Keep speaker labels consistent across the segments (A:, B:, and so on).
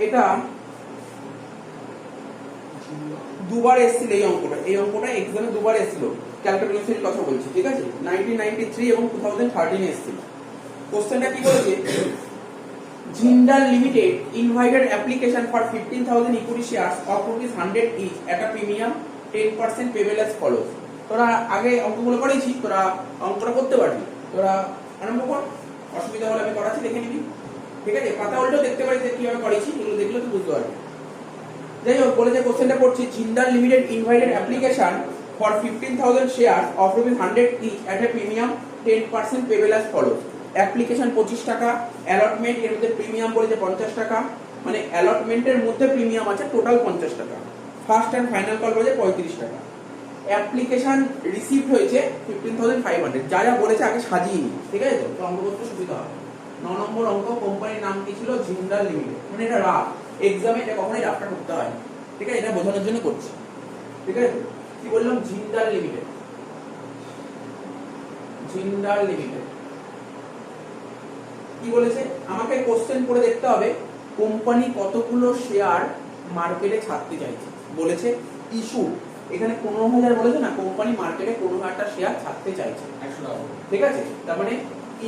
A: এটা দুবার এসেছিল এই অঙ্কটা এক্সামে দুবার এসেছিল, ক্যালকুলেশনের কথা বলছি, ঠিক আছে? 1993 এবং 2013 এসেছিল। কোশ্চেনটা কি বলেছে, Jindal limited invited application for 15,000 equity shares of ₹100 each at a premium 10% payable as follows. তোরা আগে অঙ্কগুলো করেছি, তোরা অঙ্কটা করতে পারবি, তোরা আরম্ভ কর, অসুবিধা হলে আমি করাচ্ছি, দেখে নিবি, ঠিক আছে? পাতা উল্টো দেখতে পারি যে কিভাবে করেছি, এগুলো দেখলে তুই বুঝতে পারবি। যাই হোক, বলে যে কোশ্চেনটা পড়ছি, Jindal limited invited application for 15,000 shares of ₹100 each at a premium 10% payable as follows. Application 25 টাকা, অ্যালটমেন্ট এর মধ্যে প্রিমিয়াম বলেছে 50 টাকা, মানে অ্যালটমেন্টের মধ্যে প্রিমিয়াম আছে টোটাল 50 টাকা। ফার্স্ট এন্ড ফাইনাল কল বলেছে 35 টাকা। অ্যাপ্লিকেশন রিসিভড হয়েছে 15,500। যা যা বলেছে আগে সাজিয়ে নি, ঠিক আছে? তো অঙ্ক করতে সুবিধা হবে। 9 নম্বর অঙ্ক, কোম্পানির নাম কি ছিল? জিন্দাল লিমিটেড। মানে এটা রাফ, এক্সামে এটা কখনোই রাফটা করতে হয়, ঠিক আছে? এটা বোঝানোর জন্য করছি, ঠিক আছে? কি বললাম? Jindal limited, Jindal limited. কি বলেছে আমাকে কোশ্চেন করে দেখতে হবে, কোম্পানি কতগুলো শেয়ার মার্কেটে ছাড়তে চাইছে। বলেছে ইস্যু, এখানে 15,000 বলেছে না, কোম্পানি মার্কেটে 15,000টা শেয়ার ছাড়তে চাইছে, ঠিক আছে? তার মানে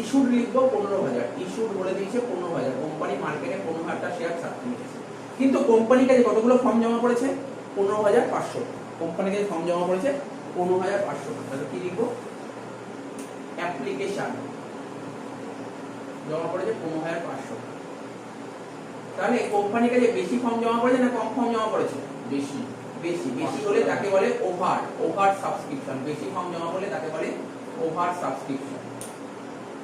A: ইস্যুড লিখবো 15,000, ইস্যুড বলে দিয়েছে 15,000, কোম্পানি মার্কেটে 15,000টা শেয়ার ছাড়তে চাইছে। কিন্তু কোম্পানির কাছে কতগুলো ফর্ম জমা পড়েছে? 15,500। কোম্পানির কাছে ফর্ম জমা পড়েছে 15,500। তাহলে কি লিখবো? অ্যাপ্লিকেশন জমা পড়েছে 15,500। তাহলে কোম্পানির কাছে বেশি ফর্ম জমা পড়েছে না কম ফর্ম জমা পড়েছে? বেশি। বেশি বেশি হলে তাকে বলে ওভার সাবস্ক্রিপশন। বেশি ফর্ম জমা পড়লে তাকে বলে ওভার সাবস্ক্রিপশন।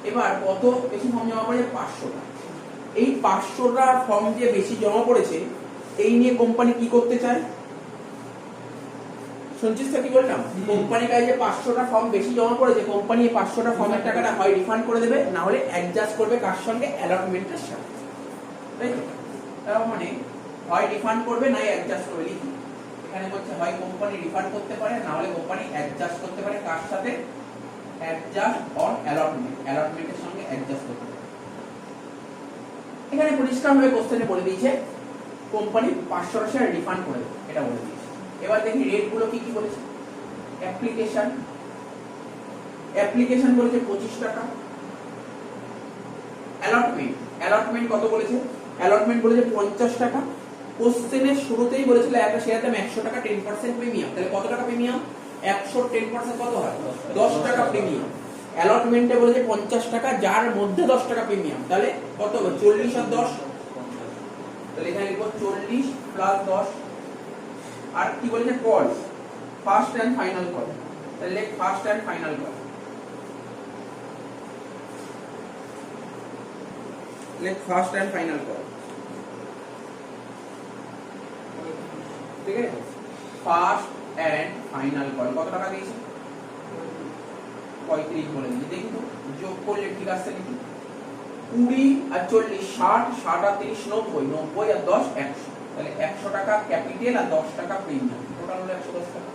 A: এবার কত বেশি ফর্ম জমা পড়েছে? 500টা। এই 500টা ফর্ম যে বেশি জমা পড়েছে, এই নিয়ে কোম্পানি কি করতে চায়? শুনছিস তো কি বললাম? কোম্পানির কাছে যে 500টা ফর্ম বেশি জমা পড়েছে, কোম্পানি এই 500টা ফর্মের টাকাটা হয় রিফান্ড করে দেবে, না হলে অ্যাডজাস্ট করবে কার সঙ্গে? অ্যালটমেন্টের সাথে, তাই তো? তার মানে হয় রিফান্ড করবে, না অ্যাডজাস্ট করবে। লিখি এখানে বলছে হয় কোম্পানি রিফান্ড করতে পারে, না হলে কোম্পানি অ্যাডজাস্ট করতে পারে। কার সাথে? অ্যাডজাস্ট অন অ্যালটমেন্ট, অ্যালটমেন্টের সঙ্গে অ্যাডজাস্ট করতে পারে। এখানে পরিষ্কারভাবে কোশ্চেনে বলে দিয়েছে কোম্পানি 500 শেয়ার রিফান্ড করে দেবে, এটা বলে দিয়েছে। এবার দেখি রেট গুলো কি কি বলেছে। অ্যাপ্লিকেশন, অ্যাপ্লিকেশন বলেছে 25 টাকা। অ্যালটমেন্ট, অ্যালটমেন্ট কত বলেছে? অ্যালটমেন্ট বলেছে 50 টাকা। কোশ্চেনের শুরুতেই বলেছিল একটা শেয়ার দাম 100 টাকা, 10% প্রিমিয়াম। তাহলে কত টাকা প্রিমিয়াম? 100 10% কত হয়? 10 টাকা প্রিমিয়াম। অ্যালটমেন্টে বলেছে 50 টাকা, যার মধ্যে 10 টাকা প্রিমিয়াম। তাহলে কত হবে? 40 আর 10। তাহলে এখানে লিখব 40 প্লাস 10। আর কি বলেছে? Call, first and final call. তাহলে first and final call, first and final call, ঠিক আছে? ফার্স্ট এন্ড ফাইনাল কল কত টাকা দিয়েছে? 35 বলে দিয়েছে। দেখি তো যোগ করলে ঠিক আসছে নাকি? 20 আর 40 60, 60 আর 30 90, 90 আর 10 100। তাহলে 100 টাকা ক্যাপিটাল আর 10 টাকা প্রিমিয়াম, টোটাল হলো 110 টাকা।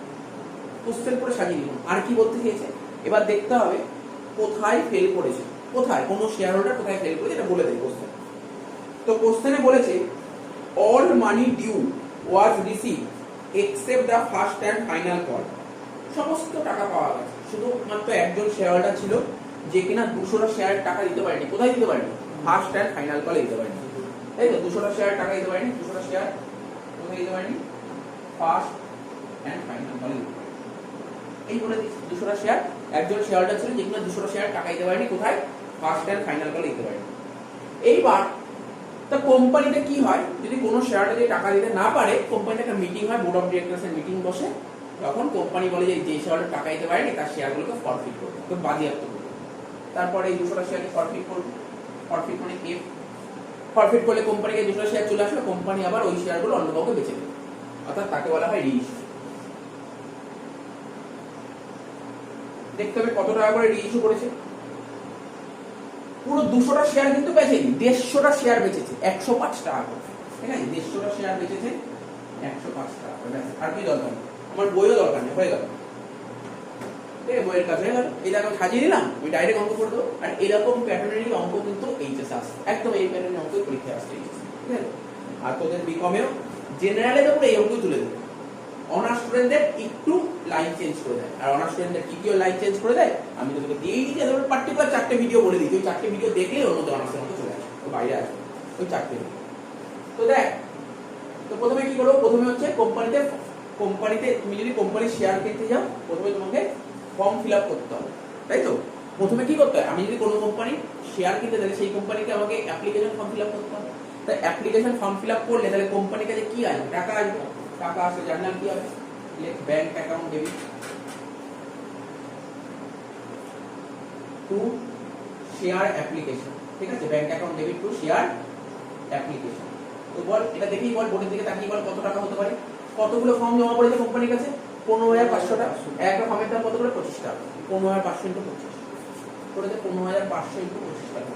A: কোশ্চেন করে সাজিয়ে নিলাম। আর কি বলতে চেয়েছে এবার দেখতে হবে কোথায় ফেল করেছে, কোথায় কোন শেয়ার হোল্ডার কোথায় ফেল করেছে, এটা বলে দেয় কোশ্চেন। তো কোশ্চেনে বলেছে all money due was received except the first and final call. সমস্ত টাকা পাওয়া গেছে, শুধুমাত্র একজন শেয়ার হোল্ডার ছিল যে কিনা 200টা শেয়ারের টাকা দিতে পারেনি। কোথায় দিতে পারেনি? ফার্স্ট এন্ড ফাইনাল কলে দিতে পারেনি, তাই তো? 200টা শেয়ার টাকা দিতে পারেনি, 200টা শেয়ার কোথায় দিতে পারেনি? ফার্স্ট এন্ড ফাইনাল কলে দিতে পারেনি। এই বলে দিচ্ছি 200টা শেয়ার, একজন শেয়ার হোল্ডার ছিল যে কিনা 200টা শেয়ার টাকা দিতে পারেনি। কোথায়? ফার্স্ট এন্ড ফাইনাল কলে দিতে পারেনি। এইবার তা কোম্পানিতে কি হয়, যদি কোনো শেয়ারটা যদি টাকা দিতে না পারে, কোম্পানিতে একটা মিটিং হয়, বোর্ড অফ ডিরেক্টরসের মিটিং বসে। তখন কোম্পানি বলে যে শেয়ারটা টাকা দিতে পারেনি তার শেয়ারগুলোকে ফরফিট করবে, তো বাজেয়াপ্ত করবে। তারপরে এই 200টা শেয়ারকে ফরফিট করবে। ফরফিট মানে এফ। ফরফিট করলে কোম্পানিকে 200টা শেয়ার চলে আসবে, কোম্পানি আবার ওই শেয়ারগুলো অন্য কাউকে বেচে দেবে, অর্থাৎ তাকে বলা হয় রিইস্যু। দেখতে হবে কত টাকা করে রিইস্যু করেছে। পুরো 200টা শেয়ার কিন্তু বেচেনি, 150টা শেয়ার বেচেছে 105 টাকা করে, ঠিক আছে? 150টা শেয়ার বেচেছে 105 টাকা করে। আর কি দরকার? আমার বইও দরকার নেই, হয়ে গেল। বইয়ের কাজ হয়ে গেল। এই দেখো সাজিয়ে দিলাম, আমি ডাইরেক্ট অঙ্ক করে দেবো। আর এরকম প্যাটার্নেরই অঙ্ক কিন্তু এইচএস আসছে, একদম এই প্যাটার্নের অঙ্ক পরীক্ষায় আসছে এইচএস, ঠিক আছে। আর তোদের বিকমেও জেনারেলে তো এই অঙ্ক তুলে দেবে। অনার্স স্টুডেন্টদের একটু লাইন চেঞ্জ করে দেয়, আর অনার্স স্টুডেন্টদের কি কি লাইন চেঞ্জ করে দেয় আমি তোকে দিয়েই দিচ্ছি। ধরো পার্টিকুলার 4টে ভিডিও বলে দিচ্ছি, ওই 4টে ভিডিও দেখলেই অন্য অনার্সের মতো চলে আসে, তো বাইরে আসবে ওই 4টে ভিডিও। তো দেখ, তো প্রথমে কি করবো, প্রথমে হচ্ছে কোম্পানিতে তুমি যদি কোম্পানির শেয়ার কিনতে যাও, প্রথমে তোমাকে ফর্ম ফিল আপ করতে হবে, তাই তো। প্রথমে কি করতে হয়, আমি যদি কোনো কোম্পানির শেয়ার কিনতে তাহলে সেই কোম্পানিকে আমাকে অ্যাপ্লিকেশন ফর্ম ফিল আপ করতে হবে। তাই অ্যাপ্লিকেশন ফর্ম ফিল আপ করলে তাহলে কোম্পানির কাছে কি আসবে, টাকা আসবে। টাকা আসলে জার্নাল কি হবে, bank account debit to share application, ঠিক আছে। Bank account debit to share application. তো বল এটা দেখেই বল, বোর্ডের দিকে তাকিয়ে বল কত টাকা হতে পারে। কতগুলো ফর্ম জমা পড়েছে কোম্পানির কাছে, 15,500 টাকা। একটা ফর্মের দাম কত করে, 25 টাকা। 15,500 ইন্টু 25 করে দে, 15,500 ইন্টু 25 টাকা।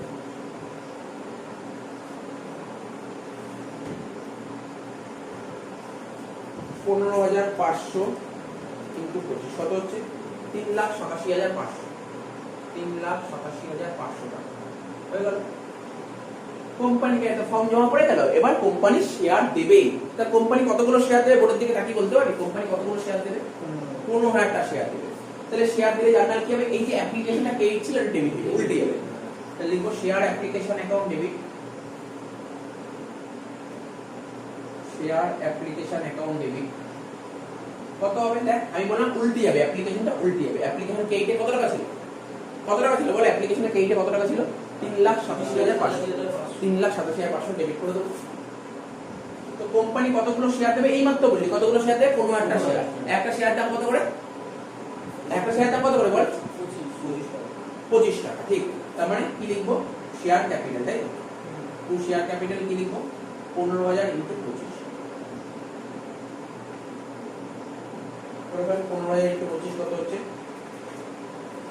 A: $15,500 ইন্টু 25 কত হচ্ছে, 3,87,500। 3,87,500 টাকা হয়ে গেল। কোম্পানিকে একটা ফর্ম জমা পড়ে গেল, এবার কোম্পানি শেয়ার দেবে। তা কোম্পানি কতগুলো শেয়ার দেবে, বোর্ডের দিকে তাকিয়ে বলতে পারি কোম্পানি কতগুলো শেয়ার দেবে, 15,000টা শেয়ার দেবে। তাহলে শেয়ার দিলে জার্নাল কি হবে, এই যে অ্যাপ্লিকেশনটা ক্রেডিট ছিল এটা ডেবিট হয়ে উল্টে যাবে। তাহলে লিখবো share application account debit, share application account debit কত হবে। দেখ আমি বললাম উল্টে যাবে, অ্যাপ্লিকেশনটা উল্টে যাবে। অ্যাপ্লিকেশন ক্রেডিটে কত টাকা ছিল, কত টাকা ছিল বলে, অ্যাপ্লিকেশনে ক্রেডিটে কত টাকা ছিল, 3,87,500। 3,87,500 ডেবিট করে দেবো। তো কোম্পানি কতগুলো শেয়ার দেবে, এই মাত্র বলি কতগুলো শেয়ার দেবে, 15,000টা শেয়ার। একটা শেয়ার দাম কত করে, একটা শেয়ার দাম কত করে বল, 25 টাকা, ঠিক। তার মানে কি লিখবো, শেয়ার ক্যাপিটাল, তাই তো শেয়ার ক্যাপিটাল কি লিখবো, 15,000 ইন্টু 25। 15,000 ইন্টু 25 কত হচ্ছে,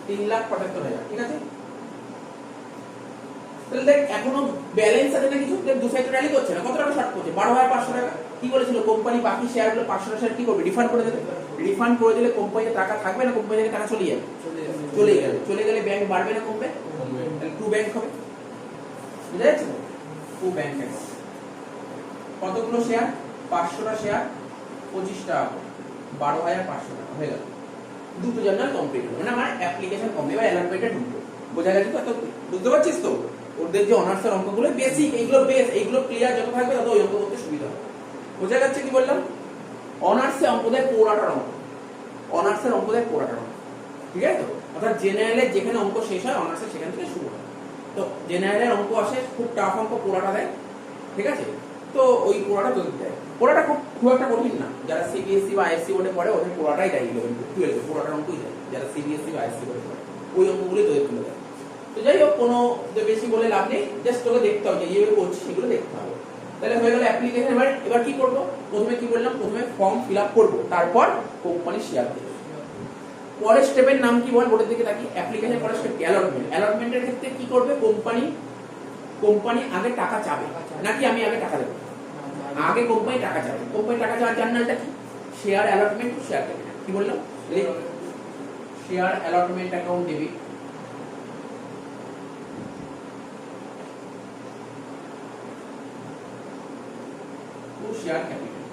A: 3,75,000, ঠিক আছে। তাহলে দেখ এখনো ব্যালেন্স আছে না কিছু, দু সাইডে ট্যালি করছে না, কত টাকা শর্ট করছে, 12,500 টাকা। কি বলেছিল কোম্পানি, বাকি শেয়ারগুলো 500 শেয়ার কি করবে, রিফান্ড করে দেবে। রিফান্ড করে দিলে কোম্পানিতে টাকা থাকবে না, কোম্পানি থেকে টাকা চলে যাবে, চলে গেলে ব্যাংক বাড়বে না কমবে, তাহলে টু ব্যাংক হবে, বুঝা যাচ্ছে তো, টু ব্যাংক অ্যাকাউন্ট। কতগুলো শেয়ার, 500টা শেয়ার, 25 টাকা, 12,500 টাকা হয়ে গেল। দুটো জার্নাল কমপ্লিট হলো, মানে আমার অ্যাপ্লিকেশন কমপ্লিট বা অ্যালার্টমেন্টটা ঢুকলো। বোঝা গেছে তো, বুঝতে পারছিস তো। ওদের যে অনার্সের অঙ্কগুলো বেসিক, এইগুলো বেস, এইগুলো ক্লিয়ার যত থাকবে তত ওই অঙ্ক করতে সুবিধা হবে। বোঝা যাচ্ছে কি বললাম, অনার্সে অঙ্ক দেয় 15টা অঙ্ক, অনার্সের অঙ্ক দেয় 15টা অঙ্ক, ঠিক আছে তো। অর্থাৎ জেনারেলের যেখানে অঙ্ক শেষ হয় অনার্সের সেখান থেকে শুরু হয়। তো জেনারেলের অঙ্ক আসে খুব টাফ অঙ্ক, 15টা দেয়, ঠিক আছে। তো ওই 15টা তৈরি দেয়, 15টা খুব একটা কঠিন না। যারা সিবিএসসি বা আইএসসি বোর্ডে পড়ে ওদের 15টাই দেয়, 11 12 15টার অঙ্কই দেয়। যারা সিবিএসসি বা আইএসসি বোর্ডে পড়ে ওই অঙ্কগুলি তৈরি তুলে দেয়। তো যাই হোক, কোনো বেশি বলে লাভ নেই, জাস্ট তোকে দেখতে হবে যেভাবে করছি সেগুলো দেখতে হবে। তাহলে হয়ে গেল অ্যাপ্লিকেশন। এবার কি করবো, প্রথমে কি বললাম, প্রথমে ফর্ম ফিল আপ করবো, তারপর কোম্পানি শেয়ার দেবে। পরের স্টেপের নাম কি বল, বোর্ডের দিকে তাকি, অ্যাপ্লিকেশন পরের স্টেপ অ্যালটমেন্ট। অ্যালটমেন্টের ক্ষেত্রে কি করবে, কোম্পানি আগে টাকা চাবে নাকি আমি আগে টাকা দেবো, আগে কোম্পানি টাকা চাবে। কোম্পানি টাকা চাওয়ার জার্নালটা কি, share allotment two share capital. কি বললাম, share allotment account debit to share capital.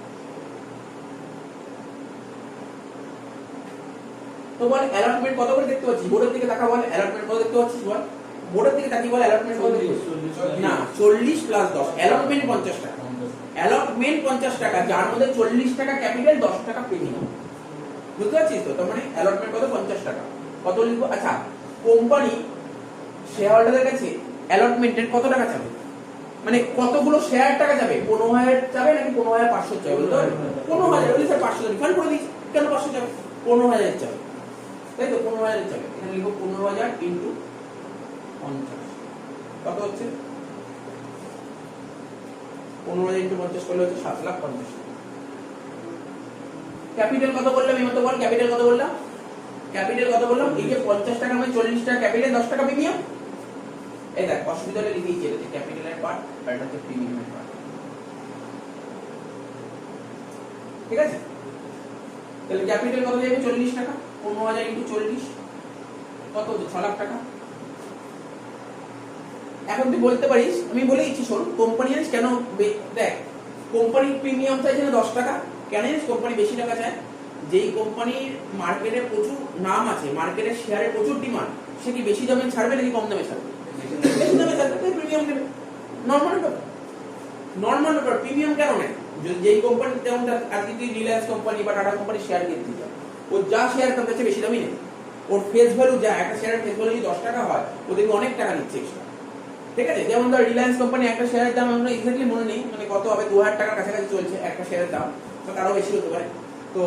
A: তো বল অ্যালটমেন্ট কত করে দেখতে পাচ্ছি, বোর্ডের দিকে তাকা বল, অ্যালটমেন্ট কত দেখতে পাচ্ছিস বল, বোর্ডের দিকে তাকিয়ে বল অ্যালটমেন্ট কত দেখতে পাচ্ছিস, না 40 প্লাস 10, অ্যালটমেন্ট 50 টাকা, অ্যালটমেন্ট 50 টাকা, যার মধ্যে 40 টাকা ক্যাপিটাল, 10 টাকা প্রিমিয়াম। বুঝতে পারছিস তো, তার মানে অ্যালটমেন্ট কত, 50 টাকা। কত লিখবো, আচ্ছা কোম্পানি শেয়ার হোল্ডারদের কাছে অ্যালটমেন্টের কত টাকা চাবে, মানে কতগুলো শেয়ার টাকা যাবে, 15,000 যাবে নাকি 15,500 যাবে, বলতে পারবে 15,000 বলে স্যার 500 রিফান্ড করে দিয়েছি, কেন 500 যাবে, 15,000 যাবে, তাই তো 15,000 যাবে। এখানে লিখবো 15,000 ইন্টু 50 কত হচ্ছে, 15,000 ইন্টু 50 করলে হচ্ছে 7,50,000। ক্যাপিটাল কত বললাম, এই মতো বল ক্যাপিটাল কত বললাম, ক্যাপিটাল কত বললাম, এই যে 50 টাকা মানে 40 টাকা ক্যাপিটাল, 10 টাকা প্রিমিয়াম। এই দেখ অসুবিধা হলে লিখেই এটা হচ্ছে ক্যাপিটালের পার্ট আর এটা হচ্ছে প্রিমিয়ামের পার্ট, ঠিক আছে। তাহলে ক্যাপিটাল কত যাবে, 40 টাকা, 15,000 ইন্টু 40 কত হচ্ছে? 6 লাখ টাকা। এখন তুই বলতে পারিস, আমি বলে দিচ্ছি শোন, কোম্পানি জানিস কেন দেখ, কোম্পানির প্রিমিয়াম চাইছে না 10 টাকা, কেন জানিস কোম্পানি বেশি টাকা চায়? যেই কোম্পানির মার্কেটে প্রচুর নাম আছে, মার্কেটের শেয়ারে প্রচুর ডিমান্ড, সে কি বেশি দামে ছাড়বে নাকি কম দামে ছাড়বে? বেশি দামে ছাড়বে, তাই প্রিমিয়াম নেবে। নর্মাল ব্যাপার, নর্মাল ব্যাপার। প্রিমিয়াম কেন নেয়? যদি যেই কোম্পানি, যেমন আজকে তুই রিলায়েন্স কোম্পানি বা টাটা কোম্পানি শেয়ার কিনতে চায়, ও যা শেয়ার দাম চাচ্ছে বেশি দামই নেই। ওর ফেস ভ্যালু যা, একটা শেয়ারের ফেস ভ্যালু যদি 10 টাকা হয়, ওদেরকে অনেক টাকা নিচ্ছে এক্সট্রা। ঠিক আছে, যেমন ধর রিলায়েন্স কোম্পানি একটা শেয়ারের দাম আমরা এক্স্যাক্টলি মনে নেই, মানে কত হবে, 2000 টাকার কাছাকাছি চলছে একটা শেয়ারের দাম, তো তারও বেশি হতে পারে। তো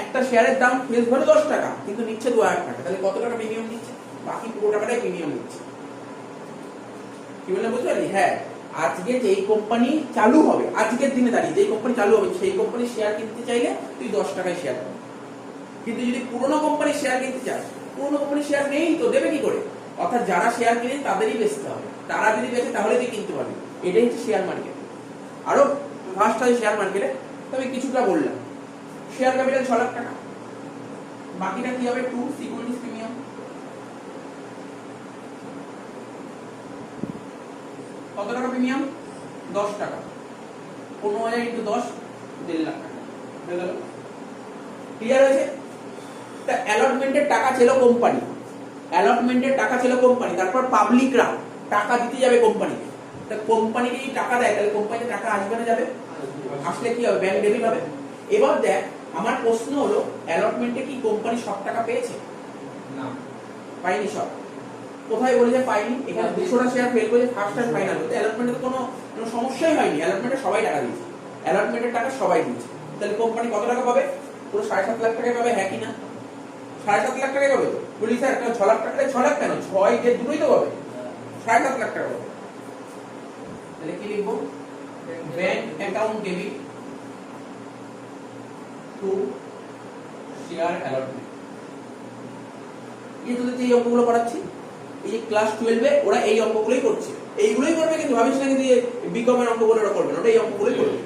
A: একটা শেয়ারের দাম ফেস ভ্যালু 10 টাকা, কিন্তু নিচ্ছে 2000 টাকা, তাহলে কত টাকা প্রিমিয়াম নিচ্ছে? বাকি পুরো টাকাটাই প্রিমিয়াম নিচ্ছে। কি বললে বুঝতে পারলি? হ্যাঁ, আজকে যেই কোম্পানি চালু হবে, আজকের দিনে দাঁড়িয়ে যেই কোম্পানি চালু হবে, সেই কোম্পানির শেয়ার কিনতে চাইলে তুই 10 টাকায় শেয়ার পাবি। কিন্তু যদি পুরোনো কোম্পানির শেয়ার কিনতে চাস, পুরোনো কোম্পানির শেয়ার নেই তো দেবে কি করে? অর্থাৎ যারা শেয়ার কিনে তাদেরই বেচতে হবে, তারা যদি বেচে তাহলে তুই কিনতে পারবি। এটাই হচ্ছে শেয়ার মার্কেট। আরো ফার্স্ট হয় শেয়ার মার্কেটে, তবে কিছুটা বললাম। শেয়ার ক্যাপিটাল 6 লাখ টাকা, বাকিটা কি হবে? 2 সিকিউরিটিজ প্রিমিয়াম। কত টাকা প্রিমিয়াম? 10 টাকা। 15,000 ইন্টু 10, 1.5 লাখ টাকা হয়ে গেল। ক্লিয়ার হয়েছে? তা অ্যালটমেন্টের টাকা ছিল কোম্পানি, অ্যালটমেন্টের টাকা ছিল কোম্পানি, তারপর পাবলিকরা টাকা দিতে যাবে কোম্পানিকে। তা কোম্পানিকে যদি টাকা দেয়, তাহলে কোম্পানিতে টাকা আসবে না যাবে? আসলে কি হবে? ব্যাংক ডেবিট হবে। এবার দেখ, আমার প্রশ্ন হলো, অ্যালটমেন্টে কি কোম্পানি সব টাকা পেয়েছে? না, পাইনি সব। কোথায় বলে যে পাইনি? এখানে 200টা শেয়ার ফেল করেছে ফার্স্ট এন্ড ফাইনাল, তো অ্যালটমেন্টে কোনো সমস্যাই হয়নি। অ্যালটমেন্টে সবাই টাকা দিয়েছে, অ্যালটমেন্টের টাকা সবাই দিয়েছে। তাহলে কোম্পানি কত টাকা পাবে? পুরো 7.5 লাখ টাকা পাবে। হ্যাঁ কি না? 7.5 লাখ টাকা পাবে। বলি স্যার 6 লাখ টাকা, 6 লাখ কেন? 6 যে দুটোই তো পাবে, 7.5 লাখ টাকা পাবে। তাহলে কি লিখবো? Bank account debit to share allotment. এই তোদের যে অঙ্কগুলো করাচ্ছি, এই ক্লাস 12 এ ওরা এই অঙ্কগুলোই করছে, এইগুলোই করবে। কিন্তু ভাবিস না কিন্তু বিকম এর অঙ্কগুলো ওরা করবে না, ওটা এই অঙ্কগুলোই করবে।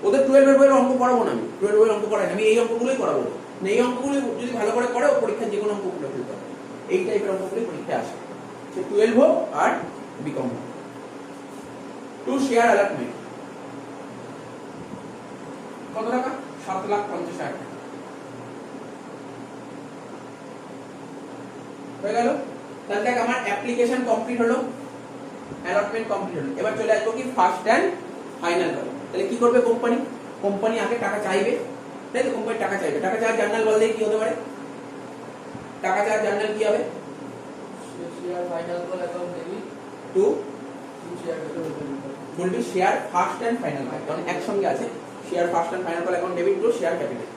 A: ওদের 12 এর বইয়ের অঙ্ক করাবো না আমি, 12 এর অঙ্ক করাই না আমি, এই অঙ্কগুলোই করাবো। এই অঙ্কগুলো যদি ভালো করে করে, ও পরীক্ষায় যে কোনো অঙ্ক করে ফেলতে হবে। এই টাইপের অঙ্কগুলোই পরীক্ষায় আসে, সে 12 হোক আর বিকম হোক। টু শেয়ার অ্যালটমেন্ট কত টাকা? 7,50,000 টাকা হয়ে গেল। তাহলে দেখ, আমার অ্যাপ্লিকেশন কমপ্লিট হলো, অ্যালটমেন্ট কমপ্লিট হলো। এবার চলে আসবো কি ফার্স্ট এন্ড ফাইনাল করে। তাহলে কি করবে কোম্পানি? কোম্পানি আগে টাকা চাইবে, তাই তো? কোম্পানি টাকা চাইবে, টাকা চাওয়ার জার্নাল বললে কি হতে পারে? টাকা চাওয়ার জার্নাল কি হবে? Share final call account debit to share বলবি শেয়ার ফার্স্ট এন্ড ফাইনাল, কারণ একসঙ্গে আছে। Share first and final call account debit to share capital.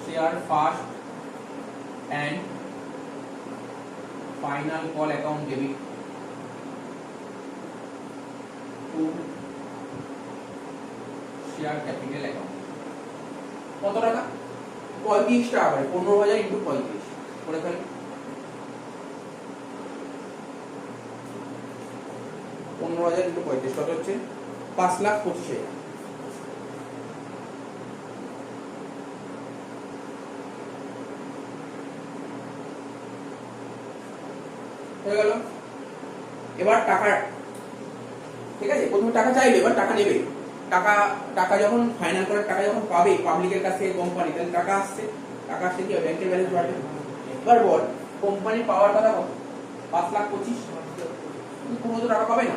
A: Share first and final call account debit to share capital account। কত টাকা? 35 টাকা করে। 15,000 into 35 করে ফেলে। 15,000 ইন্টু 35 কত হচ্ছে? 5,25,000। হয়ে গেল। এবার টাকা, ঠিক আছে, প্রথমে টাকা চাইবে, এবার টাকা নেবে। টাকা যখন ফাইনাল করে টাকা যখন পাবে পাবলিকের কাছ থেকে কোম্পানি, তাহলে টাকা আসছে, টাকা আসছে কি হবে? ব্যাংকের ব্যালেন্স বাড়বে। এবার বল, কোম্পানি পাওয়ার কথা কত? 5,25,000। কোনো তো টাকা পাবে না।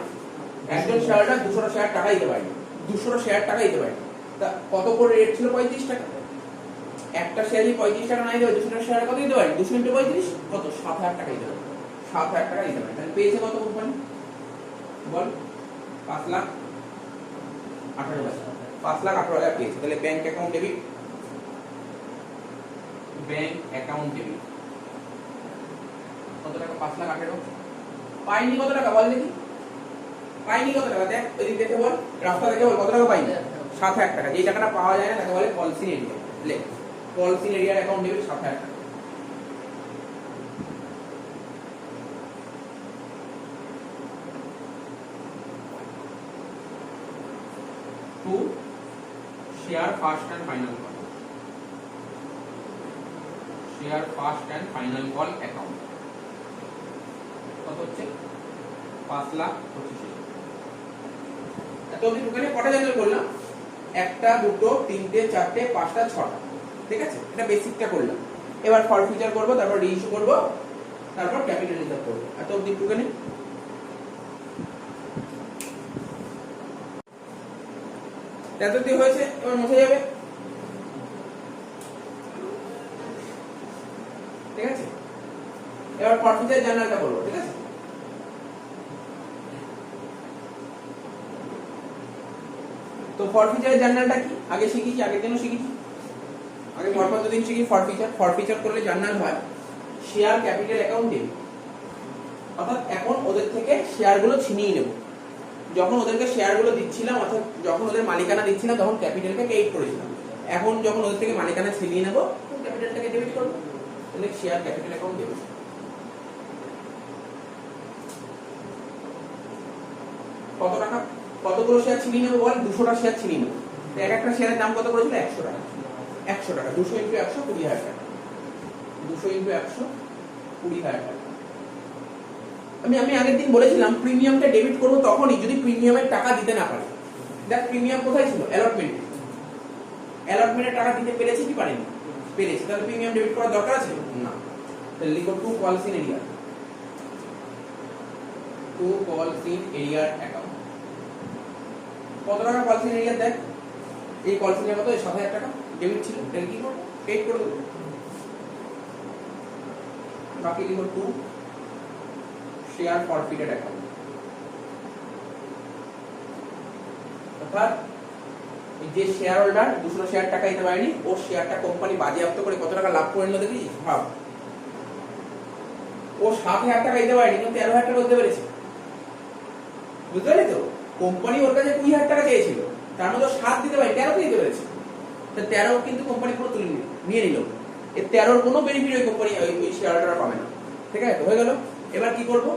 A: একজন শেয়ারটা 200টা শেয়ার টাকা দিতে পারে, 200টা শেয়ার টাকা দিতে পারে। তা কত করে রেট ছিল? 35 টাকা। একটা শেয়ার যদি 35 টাকা নাই দেবে, 200টা শেয়ার কত দিতে পারে? 200 ইন্টু 35 কত? 7,000 টাকা দিতে পারে। 7,000 টাকা দিতে পারে। তাহলে পেয়েছে কত কোম্পানি? বল, 5,18,000। 5,18,000 পেয়েছে। তাহলে bank account debit, bank account debit কত টাকা? 5,18,000। পাইনি কত টাকা বল দেখি? পাইনি কত টাকা? দেখ এদিক দেখে বল, রাস্তা দেখে বল, কত টাকা পাইনি? 7,000 টাকা। যেই টাকাটা পাওয়া যায় না তাকে বলে পলিসি এরিয়া। লে পলিসি এরিয়ার অ্যাকাউন্ট ডেবিট 7,000 টাকা। To share first and final call. Share first and final call account কত হচ্ছে 5,25,000। এত অবধি টোকেনে কটা জার্নাল করলাম? একটা, দুটো, তিনটে, চারটে, পাঁচটা, ছটা। ঠিক আছে, এটা বেসিকটা করলাম। এবার ফর ফিচার করব, তারপর রিইস্যু করব, তারপর ক্যাপিটাল রিজার্ভ করব। এত অবধি টোকেনে এত অবধি হয়েছে। এবার মুছে যাবে। ঠিক আছে, এবার ফর ফিচার জার্নালটা করব। ঠিক আছে, তো ফর ফিচার জার্নালটা কি আগে শিখেছি, আগের দিনও শিখেছি। আগে পরপর দিন শিখি ফর ফিচার। ফর ফিচার করলে জার্নাল হয় শেয়ার ক্যাপিটাল অ্যাকাউন্ট ডেবিট। অর্থাৎ এখন ওদের থেকে শেয়ারগুলো ছিনিয়ে নেব। যখন ওদেরকে শেয়ারগুলো দিচ্ছিলাম, অর্থাৎ যখন ওদের মালিকানা দিচ্ছিলাম, তখন ক্যাপিটালকে ক্রেডিট করেছিলাম। এখন যখন ওদের থেকে মালিকানা ছিনিয়ে নেব, ক্যাপিটালটাকে ডেবিট করব। তাহলে শেয়ার ক্যাপিটাল অ্যাকাউন্ট ডেবিট। কত টাকা, কতগুলো শেয়ার ছিনিয়ে নেবো বল? 200টা শেয়ার ছিনিয়ে নেবো। এক একটা শেয়ারের দাম কত করেছিল? 100 টাকা। 100 টাকা, 200 × 100 20,000 টাকা। 200 × 100 20,000 টাকা। আমি আগের দিন বলেছিলাম প্রিমিয়ামটা ডেবিট করব তখনই যদি প্রিমিয়ামের টাকা দিতে না পারি। দেখ প্রিমিয়াম কোথায় ছিল? অ্যালটমেন্ট। অ্যালটমেন্টের টাকা দিতে পেরেছি কি পারিনি? পেরেছি। তাহলে প্রিমিয়াম ডেবিট করার দরকার আছে না। তাহলে লিখো টু কলস ইন এরিয়া, টু কলস ইন এরিয়ার অ্যাকাউন্ট। কত টাকা কলস ইন এরিয়া? দেখ এই কলস ইন এরিয়া কত? 7,000 টাকা ডেবিট ছিল। তাহলে কি করব? ক্রেডিট করে দেব। বাকি লিখো টু শেয়ার ফরফিটেড অ্যাকাউন্ট। অর্থাৎ যে শেয়ার হোল্ডার 200 শেয়ার টাকা দিতে পারেনি, ও শেয়ারটা কোম্পানি বাজেয়াপ্ত করে কত টাকা লাভ করে নিল দেখি ভাব। ও 7,000 টাকা দিতে পারেনি, কিন্তু 13,000 টাকা দিতে পেরেছে। বুঝতে পারলি তো? কোম্পানি ওর কাছে 20,000 টাকা চেয়েছিল, তার মধ্যে 7 দিতে পারে, 13 দিতে পেরেছে। তো 13 কিন্তু কোম্পানি পুরো তুলে নিয়ে নিল। এই 13-র কোনো বেনিফিট ওই কোম্পানি ওই শেয়ার হোল্ডার পাবে না। ঠিক আছে, হয়ে গেল। এবার কি করব?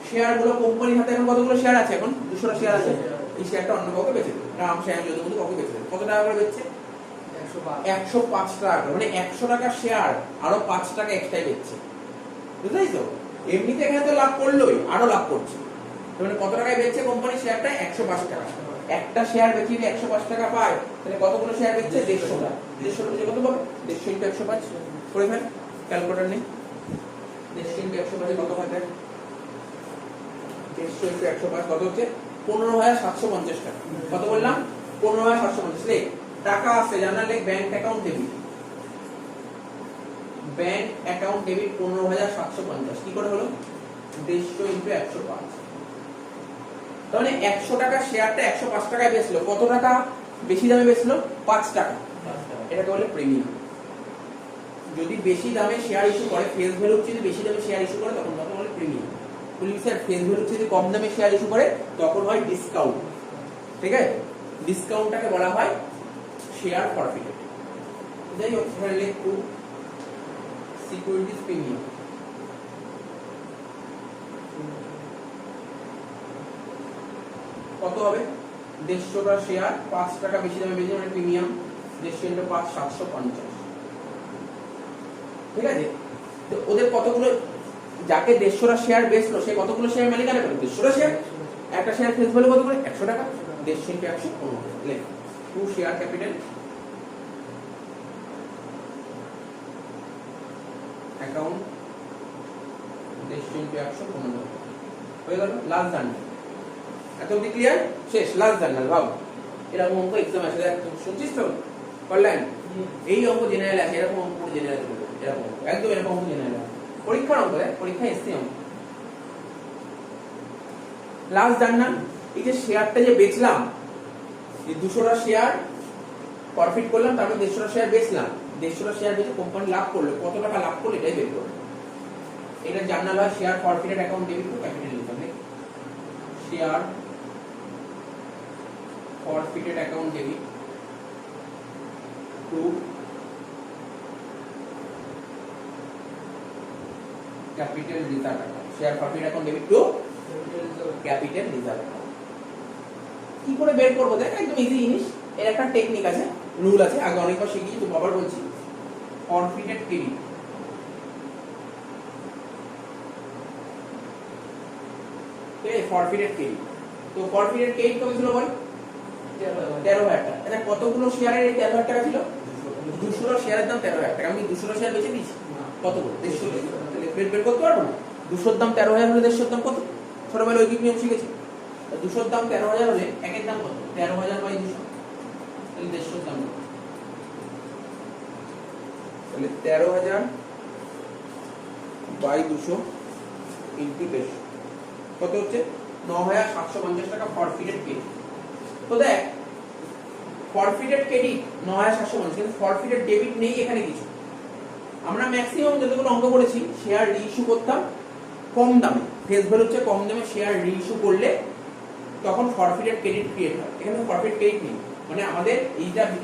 A: শেয়ারগুলো কোম্পানির হাতে এখন কতগুলো শেয়ার আছে? এখন 200 শেয়ার আছে। এই শেয়ারটা অন্য কাউকে বেচে দেবে। রাম শেয়ার যদি বন্ধু কাউকে বেচে দেবে। কত টাকা করে বেচছে? 105 টাকা। মানে 100 টাকা শেয়ার আরো 5 টাকা এক্সট্রা বেচছে। বুঝলেই তো? এমনিতে এখানে তো লাভ করলোই, আরো লাভ করছে। মানে কত টাকায় বেচছে কোম্পানি শেয়ারটা? 105 টাকা। একটা শেয়ার বেচে যদি 105 টাকা পায়, তাহলে কতগুলো শেয়ার বেচছে? 150টা। 150টা যে কত পাবে? 150 × 105 করে ফেল। ক্যালকুলেটর নেই। 150 × 105 কত হয় দেখ? 150 × 105 কত হচ্ছে? 15,750 টাকা। কত বললাম? 15,750। দেখ টাকা আছে জানা, লেখ bank account debit. Bank account debit 15,750। কি করে হলো? 150 × 105। তাহলে 100 টাকা শেয়ারটা 105 টাকায় বেচলো। কত টাকা বেশি দামে বেচলো? 5 টাকা। এটাকে বলে প্রিমিয়াম। যদি বেশি দামে শেয়ার ইস্যু করে, ফেস ভ্যালু যদি বেশি দামে শেয়ার ইস্যু করে, তখন বলে প্রিমিয়াম। বলি স্যার ফেস ভ্যালু যদি কম দামে শেয়ার ইস্যু করে, তখন হয় ডিসকাউন্ট। ঠিক আছে, ডিসকাউন্টটাকে বলা হয় শেয়ার ফরফিটেড। যাই হোক, এখানে লিখ টু সিকিউরিটিজ প্রিমিয়াম। কত হবে? 150টা শেয়ার 5 টাকা বেশি দামে বেচে, মানে প্রিমিয়াম। 150 × 5 750। ঠিক আছে, তো ওদের কতগুলো, যাকে 150টা শেয়ার বেচলো সে কতগুলো শেয়ার মালিকানা করে? 150টা শেয়ার। একটা শেয়ার ফেস ভ্যালু কত করে? 100 টাকা। 150 × 100 লেখ টু শেয়ার ক্যাপিটাল অ্যাকাউন্ট 150 × 100 হয়ে গেল। Last journal. এত অবধি ক্লিয়ার? শেষ। Last journal. ভাব এরকম অঙ্ক এক্সাম আসে, শুনছিস তো? করলেন এই অঙ্ক জেনারেল আছে, এরকম অঙ্ক জেনারেল করবে, এরকম একদম এরকম অঙ্ক জেনারেল পরীক্ষার অঙ্ক। পরীক্ষায় এসছে অঙ্ক। Last journal. এই যে শেয়ারটা যে বেচলাম, এই 200টা শেয়ার প্রফিট করলাম, তারপর 150টা শেয়ার বেচলাম। 150টা শেয়ার বেচে কোম্পানি লাভ করলো, কত টাকা লাভ করলো এটাই বের করবে। এটা জার্নাল হয় share forfeited account debit two capital reserve. Share forfeited account debit two capital reserve account. Share forfeited account debit two capital reserve account. কি করে বের করবো? দেখ একদম ইজি জিনিস। এর একটা টেকনিক আছে, রুল আছে, আগে অনেকবার শিখিয়েছি, তো আবার বলছি। ফরফিটেড ক্রেডিট ঠিক আছে, ফরফিটেড ক্রেডিট। তো ফরফিটেড ক্রেডিট কত ছিল বল? 13,000 টাকা। আচ্ছা কতগুলো শেয়ারের এই 13,000 টাকা ছিল? 200 শেয়ারের দাম 13,000 টাকা। আমি 200 শেয়ার বেচে দিয়েছি, কতগুলো? 150। তাহলে বের করতে পারবো না? 200 দাম 13,000 হলে 150 দাম কত? ছোটবেলায় ঐকিক নিয়ম শিখেছি। 200 দাম 13,000 হলে একের দাম কত? 13,000 বাই 200, তাহলে 150 দাম কত? তাহলে 13,000 বাই 200 ইনটু 150 কত হচ্ছে? 9,750 টাকা ফরফিটেড ক্রেডিট। তো দেখ ফরফিটেড ক্রেডিট 9,750, কিন্তু ফরফিটেড ডেবিট নেই এখানে কিছু। আমরা ম্যাক্সিমাম যতগুলো অঙ্ক করেছি শেয়ার রিইস্যু করতাম কম দামে, ফেস ভ্যালু হচ্ছে কম দামে শেয়ার রিইস্যু করলে তখন ফরফিটেড ক্রেডিট ক্রিয়েট হয়। এখানে ফরফিট ক্রেডিট নেই, মানে আমাদের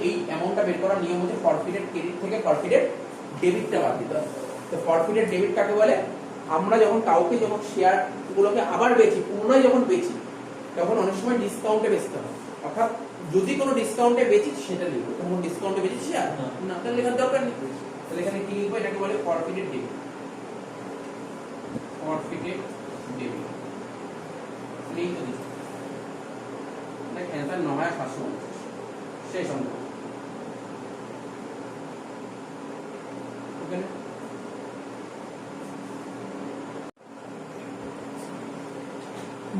A: এই অ্যামাউন্টটা বের করার নিয়ম হচ্ছে ফরফিটেড ক্রেডিট থেকে ফরফিটেড ডেবিটটা বাদ দিতে হবে। তো ফরফিটেড ডেবিট কাকে বলে? আমরা যখন শেয়ার গুলোকে আবার বেচি, পুনরায় যখন বেচি, তখন অনেক সময় ডিসকাউন্টে বেচতে হয়। অর্থাৎ যদি কোনো ডিসকাউন্টে বেচি সেটা লিখবো, তখন ডিসকাউন্টে বেচি শেয়ার না, তাহলে লেখার দরকার নেই। তাহলে এখানে কি লিখবো? এটাকে বলে ফরফিটেড ডেবিট। ফরফিটেড ডেবিট নেই তো দিচ্ছি, দেখ অ্যান্সার 9,750 শেষ অঙ্ক। ওকে,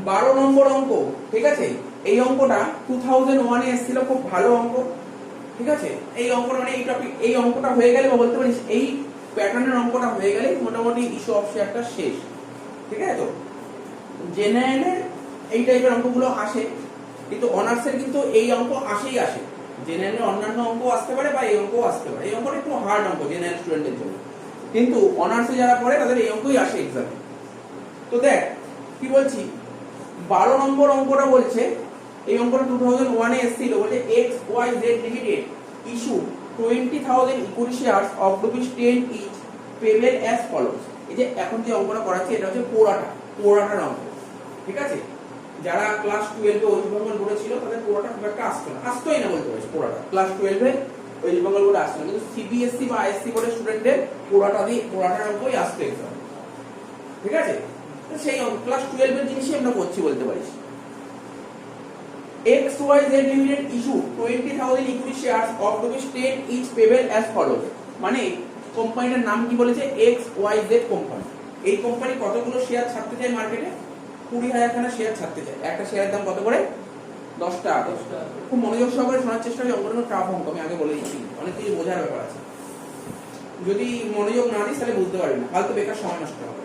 A: 12 নম্বর অঙ্ক। ঠিক আছে, এই অঙ্কটা 2001 এ এসেছিল, খুব ভালো অঙ্ক। ঠিক আছে, এই অঙ্কটা মানে এই অঙ্কটা হয়ে গেলে বা বলতে পারিস এই প্যাটার্নের অঙ্কটা হয়ে গেলে মোটামুটি ইস্যু অফ শেয়ারটা শেষ। ঠিক আছে, তো জেনারেলের এই টাইপের অঙ্কগুলো আসে, কিন্তু অনার্সের কিন্তু এই অঙ্ক আসেই আসে। জেনারেলের অন্যান্য অঙ্ক আসতে পারে বা এই অঙ্কও আসতে পারে। এই অঙ্কটা একটু হার্ড অঙ্ক জেনারেল স্টুডেন্টের জন্য, কিন্তু অনার্সে যারা পড়ে তাদের এই অঙ্কই আসে এক্সামে। তো দেখ কি বলছি, 12 নম্বর অঙ্কটা বলছে, এই অঙ্কটা 2001 এ এসেছিল, বলছে XYZ limited issue 20,000 equity shares of ₹10 each payable as follows. এই যে এখন যে অঙ্কটা করাচ্ছি এটা হচ্ছে পোড়াটার অঙ্ক। ঠিক আছে, যারা ক্লাস 12 এ ওয়েস্ট বেঙ্গল বোর্ডে ছিল তাদের পোড়াটা খুব একটা আসতোই না বলতে পারিস। পোড়াটা ক্লাস 12 এ ওয়েস্ট বেঙ্গল বোর্ডে আসতো না, কিন্তু সিবিএসসি বা আইএসসি বোর্ডের স্টুডেন্টদের পোড়াটার অঙ্কই আসতো এক্সাম। ঠিক আছে, সেই ক্লাস 12 এর জিনিসই আমরা করছি বলতে পারিস। XYZ Limited issue 20,000 equity shares of ₹10 each payable as follows। মানে কোম্পানিটার নাম কি বলেছে? XYZ company. এই কোম্পানি কতগুলো শেয়ার ছাড়তে চায় মার্কেটে? 20,000 খানা শেয়ার ছাড়তে চায়। একটা শেয়ারের দাম কত করে? 10 টাকা। খুব মনোযোগ সহকারে শোনার চেষ্টা করি, অঙ্কটা টাফ অঙ্ক, আমি আগে বলে দিচ্ছি, অনেক কিছু বোঝার ব্যাপার আছে। যদি মনোযোগ না দিস তাহলে বুঝতে পারবি না, ফালতু বেকার সময় নষ্ট হবে।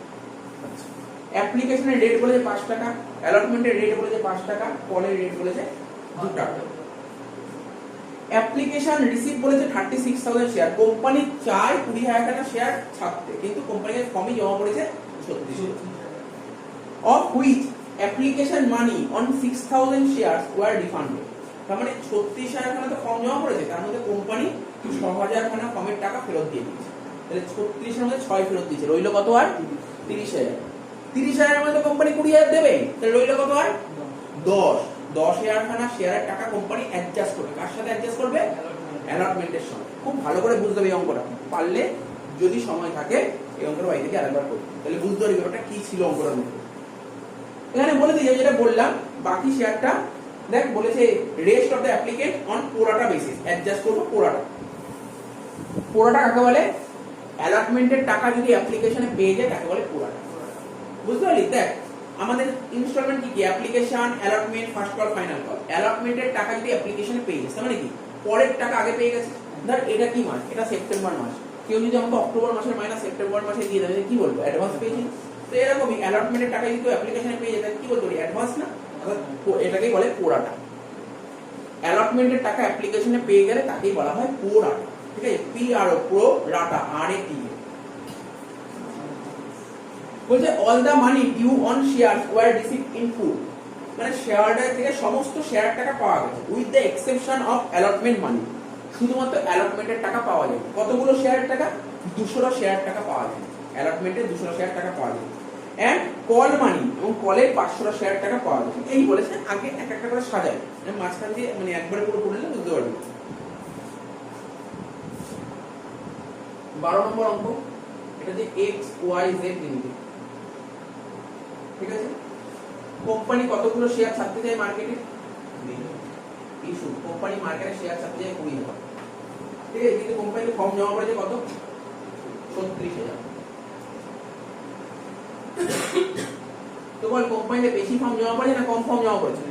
A: অ্যাপ্লিকেশনের রেট বলেছে 5 টাকা, অ্যালটমেন্টের রেট বলেছে 5 টাকা, কলের রেট বলেছে 2 টাকা। অ্যাপ্লিকেশন রিসিভ বলেছে 36,000 শেয়ার। কোম্পানি চায় 20,000 টাকা শেয়ার ছাড়তে, কিন্তু কোম্পানির ফর্মে জমা পড়েছে 36,000, of which application money on 6,000 shares were refunded. তার মানে 36,000 খানা তো ফর্ম জমা পড়েছে, তার মধ্যে কোম্পানি 6,000 খানা ফর্মের টাকা ফেরত দিয়ে দিয়েছে। তাহলে 36 এর মধ্যে 6 ফেরত দিয়েছে, রইল কত? আর 30,000। 30,000 এর মধ্যে কোম্পানি 20,000 দেবে, তাহলে রইল কত? আর 10,000 খানা শেয়ারের টাকা কোম্পানি অ্যাডজাস্ট করবে। কার সাথে অ্যাডজাস্ট করবে? অ্যালটমেন্টের সঙ্গে। খুব ভালো করে বুঝতে হবে এই অঙ্কটা, পারলে যদি সময় থাকে এই অঙ্কটা বাড়ি থেকে আরেকবার করবে, তাহলে বুঝতে পারবে ব্যাপারটা কি ছিল অঙ্কটার মধ্যে। এখানে বলে দিই যেটা বললাম, বাকি শেয়ারটা দেখ বলেছে rest of the applicant on pro rata basis, adjust করব পোরাটা। পোরাটা কাকে বলে? অ্যালটমেন্টের টাকা যদি অ্যাপ্লিকেশনে পেয়ে যায় তাকে বলে পোরাটা। বুঝতে পারলি? দেখ আমাদের ইনস্টলমেন্ট কি কি? Application, allotment, first call, final call. অ্যালটমেন্টের টাকা যদি অ্যাপ্লিকেশনে পেয়ে গেছে মানে কি? পরের টাকা আগে পেয়ে গেছে। ধর এটা কি মাস? এটা সেপ্টেম্বর মাস। কেউ যদি আমাকে অক্টোবর মাসের মাইনাস সেপ্টেম্বর মাসে দিয়ে দেয়, কি বলবো? অ্যাডভান্স পেয়েছি। তো এরকমই অ্যালটমেন্টের টাকা যদি অ্যাপ্লিকেশনে পেয়ে যায় কি বলতো? অ্যাডভান্স না? এটাকেই বলে পোরাটা। অ্যালটমেন্টের টাকা অ্যাপ্লিকেশনে পেয়ে গেলে তাকেই বলা হয় পোরাটা। ঠিক আছে, PRO প্রো রাটা, RATA। বলছে all the money due on shares were received in full. মানে শেয়ারটা থেকে সমস্ত শেয়ার টাকা পাওয়া গেছে, with the exception of allotment money. শুধুমাত্র অ্যালটমেন্টের টাকা পাওয়া যায়। কতগুলো শেয়ার টাকা? 200 শেয়ার টাকা পাওয়া যায়। অ্যালটমেন্টের 200 শেয়ার টাকা পাওয়া যায়। এন্ড কল মানি, এবং কলের 500 শেয়ার টাকা পাওয়া যায়। এই বলেছে, আগে এক একটা করে সাজাই, মাঝখান দিয়ে মানে একবারে পুরো পড়লে বুঝতে পারবি। 12 নম্বর অঙ্ক, এটা যে XYZ লিমিটেড। ঠিক আছে, কোম্পানি কতগুলো শেয়ার ছাড়তে চায় মার্কেটে? ইস্যু কোম্পানি মার্কেটে শেয়ার ছাড়তে চায় 20,000, ঠিক আছে, কিন্তু কোম্পানি ফর্ম জমা করেছে কত? 36,000। তো বল কোম্পানিতে বেশি ফর্ম জমা করেছে না কম ফর্ম জমা করেছে?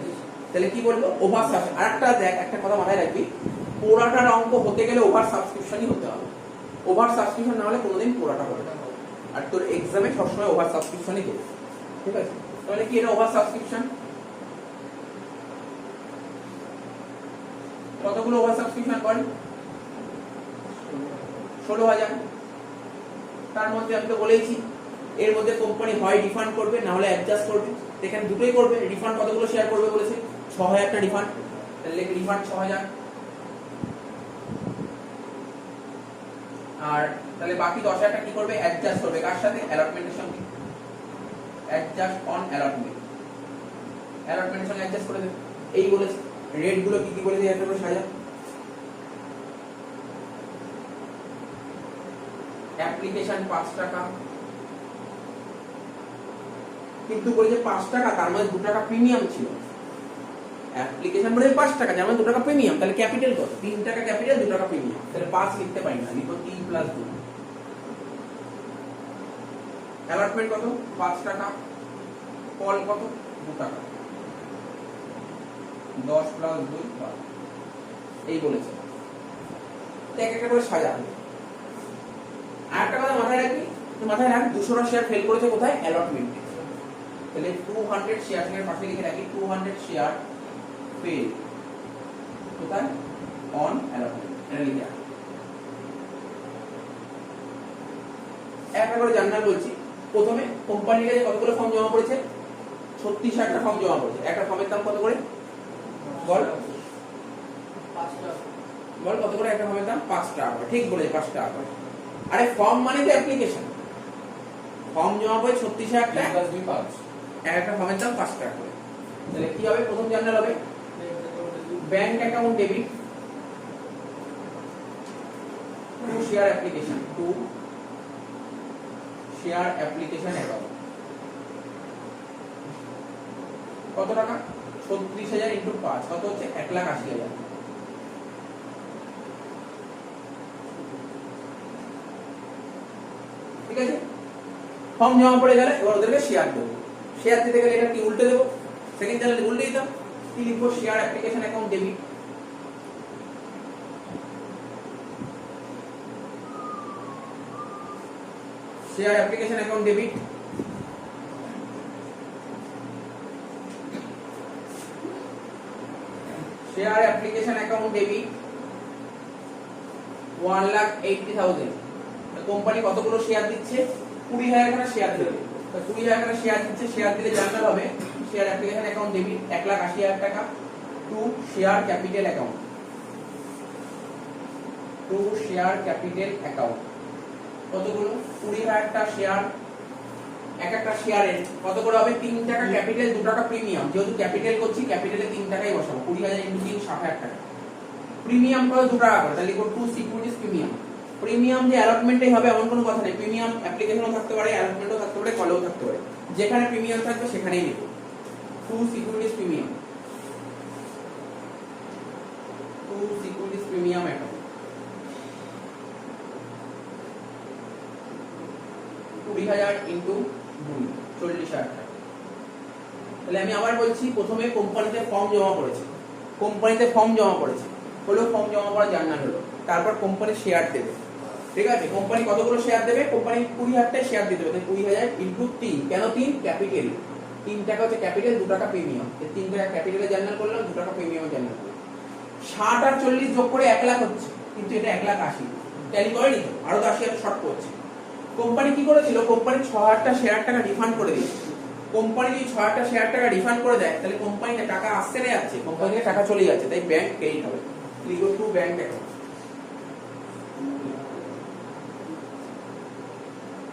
A: তাহলে কি বলবো? Over subscription. আরেকটা দেখ, একটা কথা মাথায় রাখবি, পোড়াটার অঙ্ক হতে গেলে ওভার সাবস্ক্রিপশনই হতে হবে। ওভার সাবস্ক্রিপশন না হলে কোনোদিন পোড়াটা হবে না। আর তোর এক্সামে সবসময় ওভার সাবস্ক্রিপশনই দেবে, ঠিক আছে? তাহলে কি এটা ওভার সাবস্ক্রিপশন? কতগুলো ওভার সাবস্ক্রিপশন করে? 16,000। তার মধ্যে আমি তো বলেইছি এর মধ্যে কোম্পানি হয় রিফান্ড করবে না হলে অ্যাডজাস্ট করবে। এখানে দুটোই করবে। রিফান্ড কতগুলো শেয়ার করবে বলেছে? 6,000টা রিফান্ড, তাহলে রিফান্ড 6,000। আর তাহলে বাকি 10,000টা কি করবে? অ্যাডজাস্ট করবে। কার সাথে? অ্যালটমেন্টের সঙ্গে। অ্যাডজাস্ট অন অ্যালটমেন্ট, অ্যালটমেন্টের সঙ্গে অ্যাডজাস্ট করে দেবে। এই বলেছে। রেট গুলো কি কি বলেছে একটা করে সাজা। অ্যাপ্লিকেশন 5 টাকা, কিন্তু বলেছে 5 টাকা, তার মধ্যে 2 টাকা প্রিমিয়াম ছিল। অ্যাপ্লিকেশন বলে 5 টাকা, যার মধ্যে 2 টাকা প্রিমিয়াম, তাহলে ক্যাপিটাল কত? 3 টাকা ক্যাপিটাল, 2 টাকা প্রিমিয়াম, তাহলে 5 লিখতে পারি না, লিখো 3 + 2। অ্যালটমেন্ট কত? 5 টাকা। কল কত? 2 টাকা। 10 + 2 12। এই বলেছে। এক একটা করে সাজা। আর একটা কথা মাথায় রাখবি, মাথায় রাখ 200টা শেয়ার ফেল করেছে কোথায়? অ্যালটমেন্টে। তাহলে 200 শেয়ার এর পাশে লিখে রাখি 200 শেয়ার ফেল কোথায়? On allotment. এটা লিখে রাখি। একটা করে জার্নাল বলছি। প্রথমে কোম্পানির কাছে কতগুলো ফর্ম জমা করেছে? 36,000টা ফর্ম জমা করেছে। একটা ফর্মের দাম কত করে? বল
B: 5 টাকা।
A: বল কত করে একটা ফর্মের দাম? 5 টাকা। ঠিক বলেছে, 5 টাকা। আরে ফর্ম মানে তো অ্যাপ্লিকেশন। ফর্ম জমা করে 36,000টা,
B: 3 + 2 5।
A: একটা ফর্মের দাম 5 টাকা করে। তাহলে কি হবে? প্রথম জার্নাল হবে bank account debit to share application, to share application account. কত টাকা? 36,000 × 5 কত হচ্ছে? 1,80,000। ঠিক আছে, ফর্ম জমা পড়ে গেলে এবার ওদেরকে শেয়ার দেবো। শেয়ার দিতে গেলে এটা কি উল্টে দেবো? সেকেন্ড জার্নালে উল্টে দিতাম। কি লিখবো? Share application account debit. Share application account debit. Share application account debit 1,80,000। Company কতগুলো শেয়ার দিচ্ছে? 20,000 করে শেয়ার দেবে। তো 20,000 করে শেয়ার দিচ্ছে, শেয়ার দিলে জার্নাল হবে শেয়ার অ্যাপ্লিকেশন অ্যাকাউন্ট ডেবিট 1,80,000 টাকা to share capital account, two share capital account. কতগুলো? 20,000টা শেয়ার। এক একটা শেয়ারের কত করে হবে? 3 টাকা ক্যাপিটাল, 2 টাকা প্রিমিয়াম। যেহেতু ক্যাপিটাল করছি, ক্যাপিটালে 3 টাকাই বসাবো। 20,000 × 3 60,000 টাকা। প্রিমিয়াম কত? 2 টাকা করে। তাহলে লিখো টু সিকিউরিটিজ প্রিমিয়াম। প্রিমিয়াম যে অ্যালটমেন্টেই হবে এমন কোনো কথা নেই। প্রিমিয়াম অ্যাপ্লিকেশনও থাকতে পারে, অ্যালটমেন্টও থাকতে পারে, কলেও থাকতে পারে। যেখানে প্রিমিয়াম থাকবে সেখানেই লিখো to securities premium, to securities premium account. 20,000 × 2 40,000 টাকা। তাহলে আমি আবার বলছি, প্রথমে কোম্পানিতে ফর্ম জমা করেছে, কোম্পানিতে ফর্ম জমা করেছে, হলো ফর্ম জমা করা জার্নাল হলো। তারপর কোম্পানি শেয়ার দেবে। ঠিক আছে, কোম্পানি কতগুলো শেয়ার দেবে? কোম্পানি 20,000টা শেয়ার দিতে হবে। 20,000 × 3। কেন 3? ক্যাপিটাল। 3 টাকা হচ্ছে ক্যাপিটাল, 2 টাকা প্রিমিয়াম। 3 টাকা ক্যাপিটালে জার্নাল করলাম, 2 টাকা প্রিমিয়ামে জার্নাল করলাম। 60 আর 40 যোগ করে 1 লাখ হচ্ছে, কিন্তু এটা 1,80,000 ট্যালি করেনি তো, আরো 10,000 শর্ট পড়ছে। কোম্পানি কি করেছিল? কোম্পানি 6,000টা শেয়ার টাকা রিফান্ড করে দিয়েছে। কোম্পানি যদি 6,000টা শেয়ার টাকা রিফান্ড করে দেয়, তাহলে কোম্পানিতে টাকা আসছে না যাচ্ছে? কোম্পানিতে টাকা চলে যাচ্ছে, তাই ব্যাংক ক্রেডিট হবে। লিখো to bank account,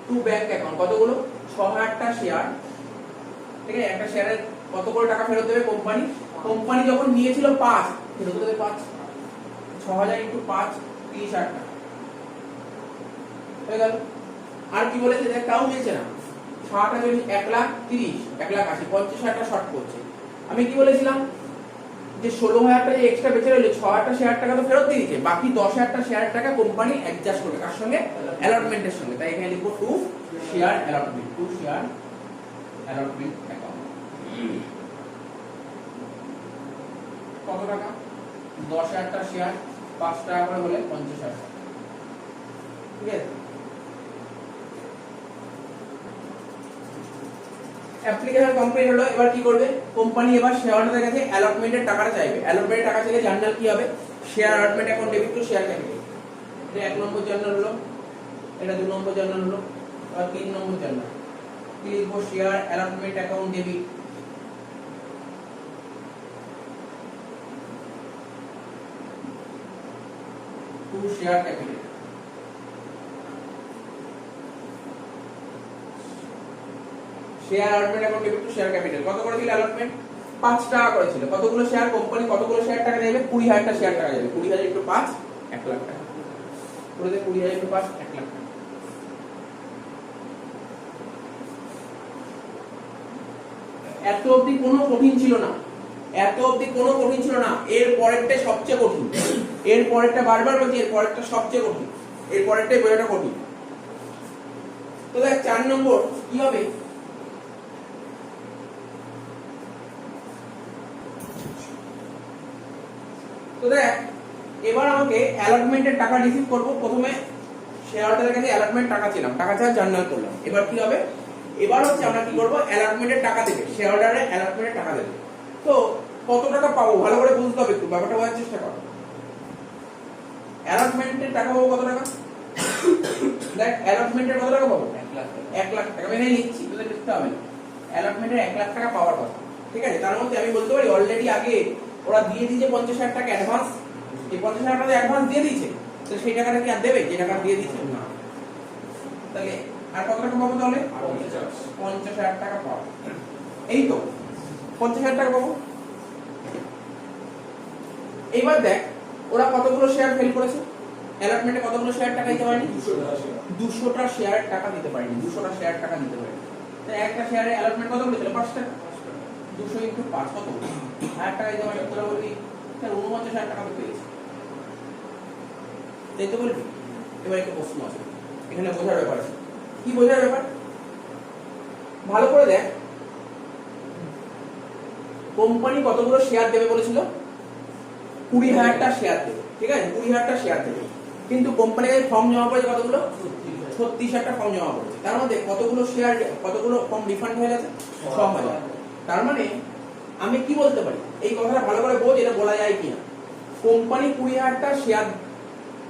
A: to bank account. কতগুলো? 6,000টা শেয়ার। ঠিক আছে, একটা শেয়ারের কত করে টাকা ফেরত দেবে কোম্পানি? কোম্পানি যখন নিয়েছিল 5, ফেরত দেবে 5। 6,000 × 5 30,000 টাকা হয়ে গেল। আর কি বলেছে? দেখ, তাও মিলছে না। 60 আর 40 1,30,000 1,80,000 50,000 টাকা শর্ট করছে। আমি কি বলেছিলাম যে 16,000 টাকা যে এক্সট্রা বেঁচে রইল 6,000 শেয়ার টাকা তো ফেরত দিয়ে দিয়েছে, বাকি 10,000 শেয়ার টাকা কোম্পানি অ্যাডজাস্ট করবে কার সঙ্গে? অ্যালটমেন্টের সঙ্গে। তাই এখানে লিখব to share allotment, to share allotment account. কত টাকা? 10,000 টা শেয়ার 5 টাকা করে হলে 50,000 টাকা। ঠিক আছে, অ্যাপ্লিকেশন কমপ্লিট হলো। এবার কি করবে কোম্পানি? এবার শেয়ারহোল্ডারদের কাছে অ্যালটমেন্টের টাকাটা চাইবে। অ্যালটমেন্টের টাকা চাইলে জার্নাল কি হবে? Share allotment account debit to share capital. এটা 1 নম্বর জার্নাল হলো, এটা 2 নম্বর জার্নাল হলো, আর 3 নম্বর জার্নাল। কি লিখবো? Share allotment account debit to share capital. Share allotment account debit to share capital. কত করে ছিল অ্যালটমেন্ট? 5 টাকা করে ছিল। কতগুলো শেয়ার কোম্পানি কতগুলো শেয়ার টাকা দেবে? 20,000 টা শেয়ার টাকা দেবে। 20,000 ইনটু 5 1 লাখ টাকা। করে দে 20,000 ইনটু 5 1 লাখ টাকা। এত অবধি কোনো কঠিন ছিল না, এত অবধি কোনো কঠিন ছিল না। এর পরেরটা সবচেয়ে কঠিন, এর পরেরটা বারবার বলছি, এর পরেরটা সবচেয়ে কঠিন, এর পরেরটাই বোঝাটা কঠিন। তো দেখ 4 নম্বর কি হবে? তো দেখ এবার আমাকে অ্যালটমেন্টের টাকা রিসিভ করব। প্রথমে শেয়ারহোল্ডারের কাছে অ্যালটমেন্ট টাকা ছিলাম, টাকা ছাড়া জার্নাল করলাম। এবার কি হবে? এবার হচ্ছে আমরা কি করব? অ্যালটমেন্টের টাকা দেবে, শেয়ারহোল্ডারের অ্যালটমেন্টের টাকা দেবে। তো কত টাকা পাবো ভালো করে বুঝতে হবে, একটু ব্যাপারটা বোঝার চেষ্টা করো। অ্যালটমেন্টের টাকা পাবো কত টাকা? দেখ অ্যালটমেন্টের কত টাকা পাবো? 1 লাখ টাকা। আমি এখানে লিখছি, তোদের লিখতে হবে না। অ্যালটমেন্টের 1 লাখ টাকা পাওয়ার কথা, ঠিক আছে? তার মধ্যে আমি বলতে পারি অলরেডি আগে ওরা দিয়ে দিয়েছে 50,000 টাকা অ্যাডভান্স। এই 50,000 টাকা অ্যাডভান্স দিয়ে দিয়েছে, তো সেই টাকাটা কি আর দেবে যে টাকা দিয়ে দিয়েছে? না। তাহলে আর কত টাকা পাবো তাহলে? 50,000 টাকা পাবো। এই তো 50,000 টাকা পাবো। এইবার দেখ ওরা কতগুলো শেয়ার ফেল করেছে? অ্যালটমেন্টে কতগুলো শেয়ার টাকা দিতে পারেনি? 200টা শেয়ার টাকা দিতে পারেনি, 200টা শেয়ার টাকা দিতে পারেনি। তাই একটা শেয়ারে অ্যালটমেন্ট কত বলেছিল? 5 টাকা। 200 ইনটু 5 কত? 1 টাকা দিতে পারে। তোরা বলবি স্যার 49,000 টাকা তো পেয়েছি, তাই তো বলবি? এবার একটা প্রশ্ন আছে, এখানে বোঝার ব্যাপার আছে। কি বোঝার ব্যাপার? ভালো করে দেখ, কোম্পানি কতগুলো শেয়ার দেবে বলেছিল? 20,000 টা শেয়ার দেবে, ঠিক আছে? 20,000 টা শেয়ার দেবে, কিন্তু কোম্পানির কাছে ফর্ম জমা পড়েছে কতগুলো? 36,000 টা ফর্ম জমা পড়েছে। তার মধ্যে কতগুলো শেয়ার, কতগুলো ফর্ম রিফান্ড হয়ে গেছে? 6,000। তার মানে আমি কি বলতে পারি? এই কথাটা ভালো করে বোঝ, এটা বলা যায় কিনা। কোম্পানি 20,000 টা শেয়ার,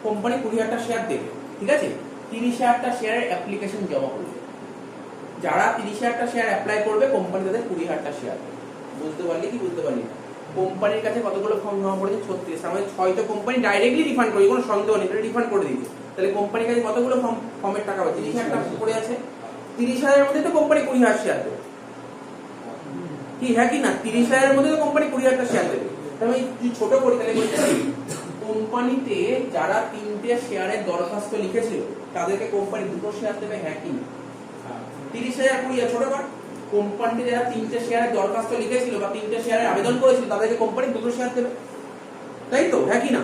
A: কোম্পানি 20,000 টা শেয়ার দেবে, ঠিক আছে? 30,000 টা শেয়ারের অ্যাপ্লিকেশন জমা করবে। যারা 30,000 টা শেয়ার অ্যাপ্লাই করবে কোম্পানি তাদের 20,000 টা শেয়ার দেবে। বুঝতে পারলি কি বুঝতে পারলি না? কোম্পানির কাছে কতগুলো ফর্ম জমা পড়েছে? 36। আমাদের 6 তো কোম্পানি ডাইরেক্টলি রিফান্ড করে, কোনো সন্দেহ নেই, এটা রিফান্ড করে দিয়েছে। তাহলে কোম্পানির কাছে কতগুলো ফর্মের টাকা আছে? 30,000 টাকা পড়ে আছে। 30,000 এর মধ্যে তো কোম্পানি 20,000 শেয়ার দেবে, কি হ্যাঁ কি না? 30,000 এর মধ্যে তো কোম্পানি 20,000 টা শেয়ার দেবে। তাহলে আমি ছোট করি, তাহলে বলতে পারি কোম্পানিতে যারা 3টে শেয়ারের দরখাস্ত লিখেছিল তাদেরকে কোম্পানি 2টো শেয়ার দেবে, হ্যাঁ কি না? 30,000 20,000 ছোট কর। কোম্পানিতে যারা 3টে শেয়ারের দরখাস্ত লিখেছিল বা 3টে শেয়ারের আবেদন করেছিল তাদেরকে কোম্পানি 2টো শেয়ার দেবে, তাই তো? হ্যাঁ কি না?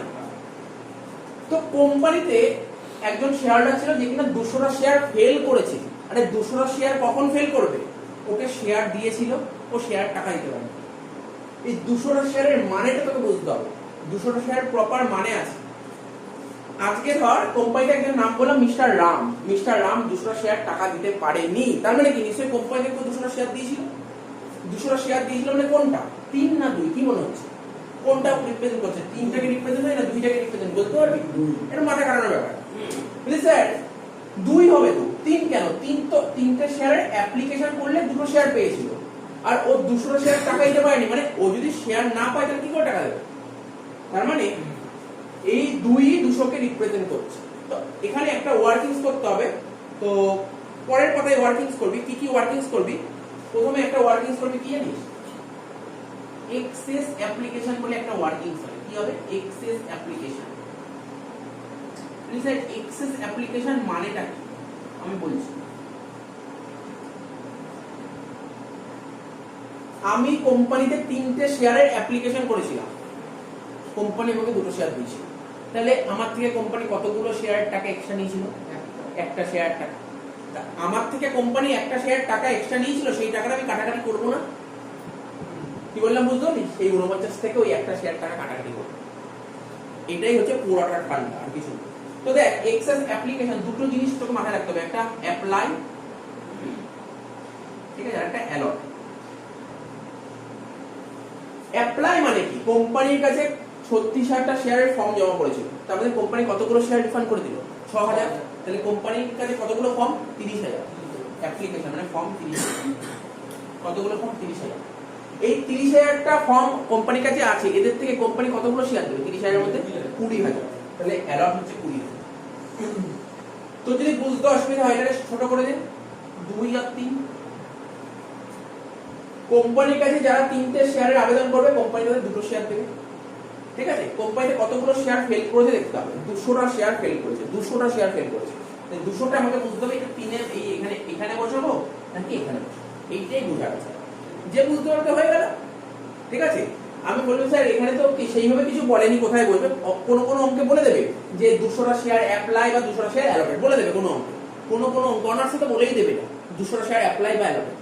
A: তো কোম্পানিতে একজন শেয়ারহোল্ডার ছিল যে কিনা 200টা শেয়ার ফেল করেছে। আরে 200টা শেয়ার কখন ফেল করবে? ওকে শেয়ার দিয়েছিল, ও শেয়ার টাকা দিতে পারে। এই 200টা শেয়ারের মানেটা তোকে বুঝতে হবে। 200টা শেয়ার প্রপার মানে আছে। আজকে ধর কোম্পানিতে একজন নাম বললাম মিস্টার রাম। মিস্টার রাম 200টা শেয়ার টাকা দিতে পারেনি, তার মানে কি নিশ্চয়ই কোম্পানিতে 200টা শেয়ার দিয়েছিল। 200টা শেয়ার দিয়েছিল মানে কোনটা? 3 না 2? কি মনে হচ্ছে? কোনটা রিপ্রেজেন্ট করছে? 3টাকে রিপ্রেজেন্ট হয় না 2টাকে রিপ্রেজেন্ট? বলতে পারবি? এটা মাথা কাটানোর ব্যাপার। বুঝলি স্যার 2 হবে তো, 3 কেন? 3 তো 3টে শেয়ারের অ্যাপ্লিকেশন করলে 2টো শেয়ার পেয়েছিল, আর ও 200টা শেয়ার টাকা দিতে পারেনি, মানে ও যদি শেয়ার না পায় তাহলে কি করে টাকা দেবে? তার মানে এই 2কে রিপ্রেজেন্ট করছে। তো এখানে একটা ওয়ার্কিংস করতে হবে। তো পরের কথায় ওয়ার্কিংস করবি। কি কি ওয়ার্কিংস করবি? প্রথমে একটা ওয়ার্কিংস করবি কি জানিস? এক্সেস অ্যাপ্লিকেশন বলে একটা ওয়ার্কিংস হয়। কি হবে? Excess application. Please excess application মানেটা কি আমি বলছি। আমি কোম্পানিতে 3টে শেয়ারের অ্যাপ্লিকেশন করেছিলাম, কোম্পানি আমাকে 2টো শেয়ার দিয়েছিল, তাহলে আমার থেকে কোম্পানি কতগুলো শেয়ারের টাকা এক্সট্রা নিয়েছিল? একটা শেয়ার টাকা। আমার থেকে কোম্পানি একটা শেয়ার টাকা এক্সট্রা নিয়েছিল, সেই টাকাটা আমি কাটাকাটি করবো না? কি বললাম বুঝতে পারলি? সেই 49 থেকে ওই একটা শেয়ার টাকা কাটাকাটি করবো। এটাই হচ্ছে পুরোটার ফান্ডা, আর কিছু। তো দেখ, এক্সেস অ্যাপ্লিকেশন, দুটো জিনিস তোকে মাথায় রাখতে হবে, একটা অ্যাপ্লাই, ঠিক আছে, আর একটা অ্যালট। অ্যাপ্লাই মানে কি? কোম্পানির কাছে 36,000টা শেয়ারের ফর্ম জমা করেছিল, তার মধ্যে কোম্পানি কতগুলো শেয়ার রিফান্ড করে দিল? 6,000। তাহলে কোম্পানির কাছে কতগুলো ফর্ম? 30,000। অ্যাপ্লিকেশন মানে ফর্ম 30,000। কতগুলো ফর্ম? 30,000। এই 30,000টা ফর্ম কোম্পানির কাছে আছে, এদের থেকে কোম্পানি কতগুলো শেয়ার দেবে? 30,000 এর মধ্যে 20,000। তাহলে অ্যালট হচ্ছে 20,000। তো যদি বুঝতে অসুবিধা হয়, এটা ছোট করে দিন, 2 আর 3। কোম্পানির কাছে যারা 3টে শেয়ারের আবেদন করবে, কোম্পানি তাদের 2টো শেয়ার দেবে, ঠিক আছে। কোম্পানিতে কতগুলো শেয়ার ফেল করেছে দেখতে হবে, 200টা শেয়ার ফেল করেছে, 200টা শেয়ার ফেল করেছে। 200টা আমাকে বুঝতে হবে, এটা 3 এই এখানে বসাবো নাকি এখানে বসাবো, এইটাই বোঝার আছে। যে বুঝতে পারতে হয়ে গেল, ঠিক আছে। আমি বলবো স্যার এখানে তো সেইভাবে কিছু বলেনি, কোথায় বলবে? কোন অঙ্কে বলে দেবে যে 200টা শেয়ার অ্যাপ্লাই বা 200টা শেয়ার অ্যালোকেট বলে দেবে, কোনো অঙ্কে, কোনো অঙ্ক অনার্সে তো বলেই দেবে না 200টা শেয়ার অ্যাপ্লাই বা অ্যালোকেট।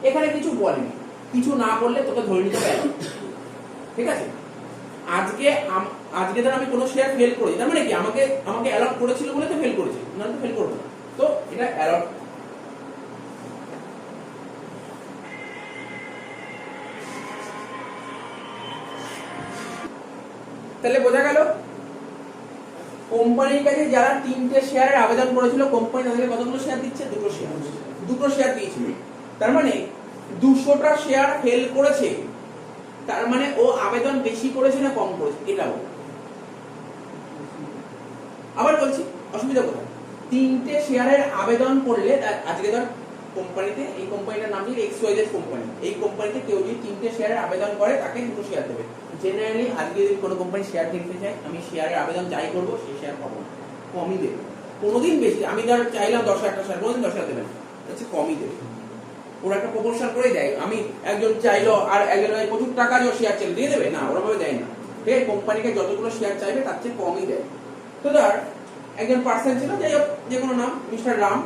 A: এখানে কিছু বলেনি, কিছু না বললে তোকে ধরে নিতে হবে, ঠিক আছে। আজকে ধর আমি কোনো শেয়ার ফেল করেছি, তার মানে কি আমাকে অ্যালট করেছিল বলে তো ফেল করেছে, না তো ফেল করবে না। তো এটা অ্যালট। তাহলে বোঝা গেল, কোম্পানির কাছে যারা 3টে শেয়ারের আবেদন করেছিল, কোম্পানি তাদেরকে কতগুলো শেয়ার দিচ্ছে? 2টো শেয়ার। 2টো শেয়ার দিয়েছিল, তার মানে 200টা শেয়ার ফেল করেছে, তার মানে ও আবেদন বেশি করেছে না কম করেছে? এটা বল। আবার বলছি, অসুবিধা কোথায়? 3টে শেয়ারের আবেদন করলে, আজকে ধর কোম্পানিতে, এই কোম্পানিটার নাম হচ্ছে XYZ কোম্পানি, এই কোম্পানিতে কেউ যদি 3টে শেয়ারের আবেদন করে, তাকে 2টো শেয়ার দেবে। জেনারেলি আজকে যদি কোনো কোম্পানি শেয়ার কিনতে চায়, আমি শেয়ারের আবেদন যাই করবো, সেই শেয়ার পাবো না, কমই দেবে। কোনোদিন বেশি, আমি ধর চাইলাম 10,000টা শেয়ার, কোনোদিন 10,000 দেবে না, হচ্ছে কমই দেবে। ওরা একটা প্রপোর্শন করে দেয়, আমি একজন চাইলো আর একজন প্রচুর টাকা শেয়ার চাইলে দিয়ে দেবে না, ওরা ভাবে দেয় না, ঠিক আছে। কোম্পানিকে যতগুলো শেয়ার চাইবে তার চেয়ে কমই দেয়। তো ধর একজন পার্সন ছিল, যাই হোক যে কোনো নাম, মিস্টার রাম,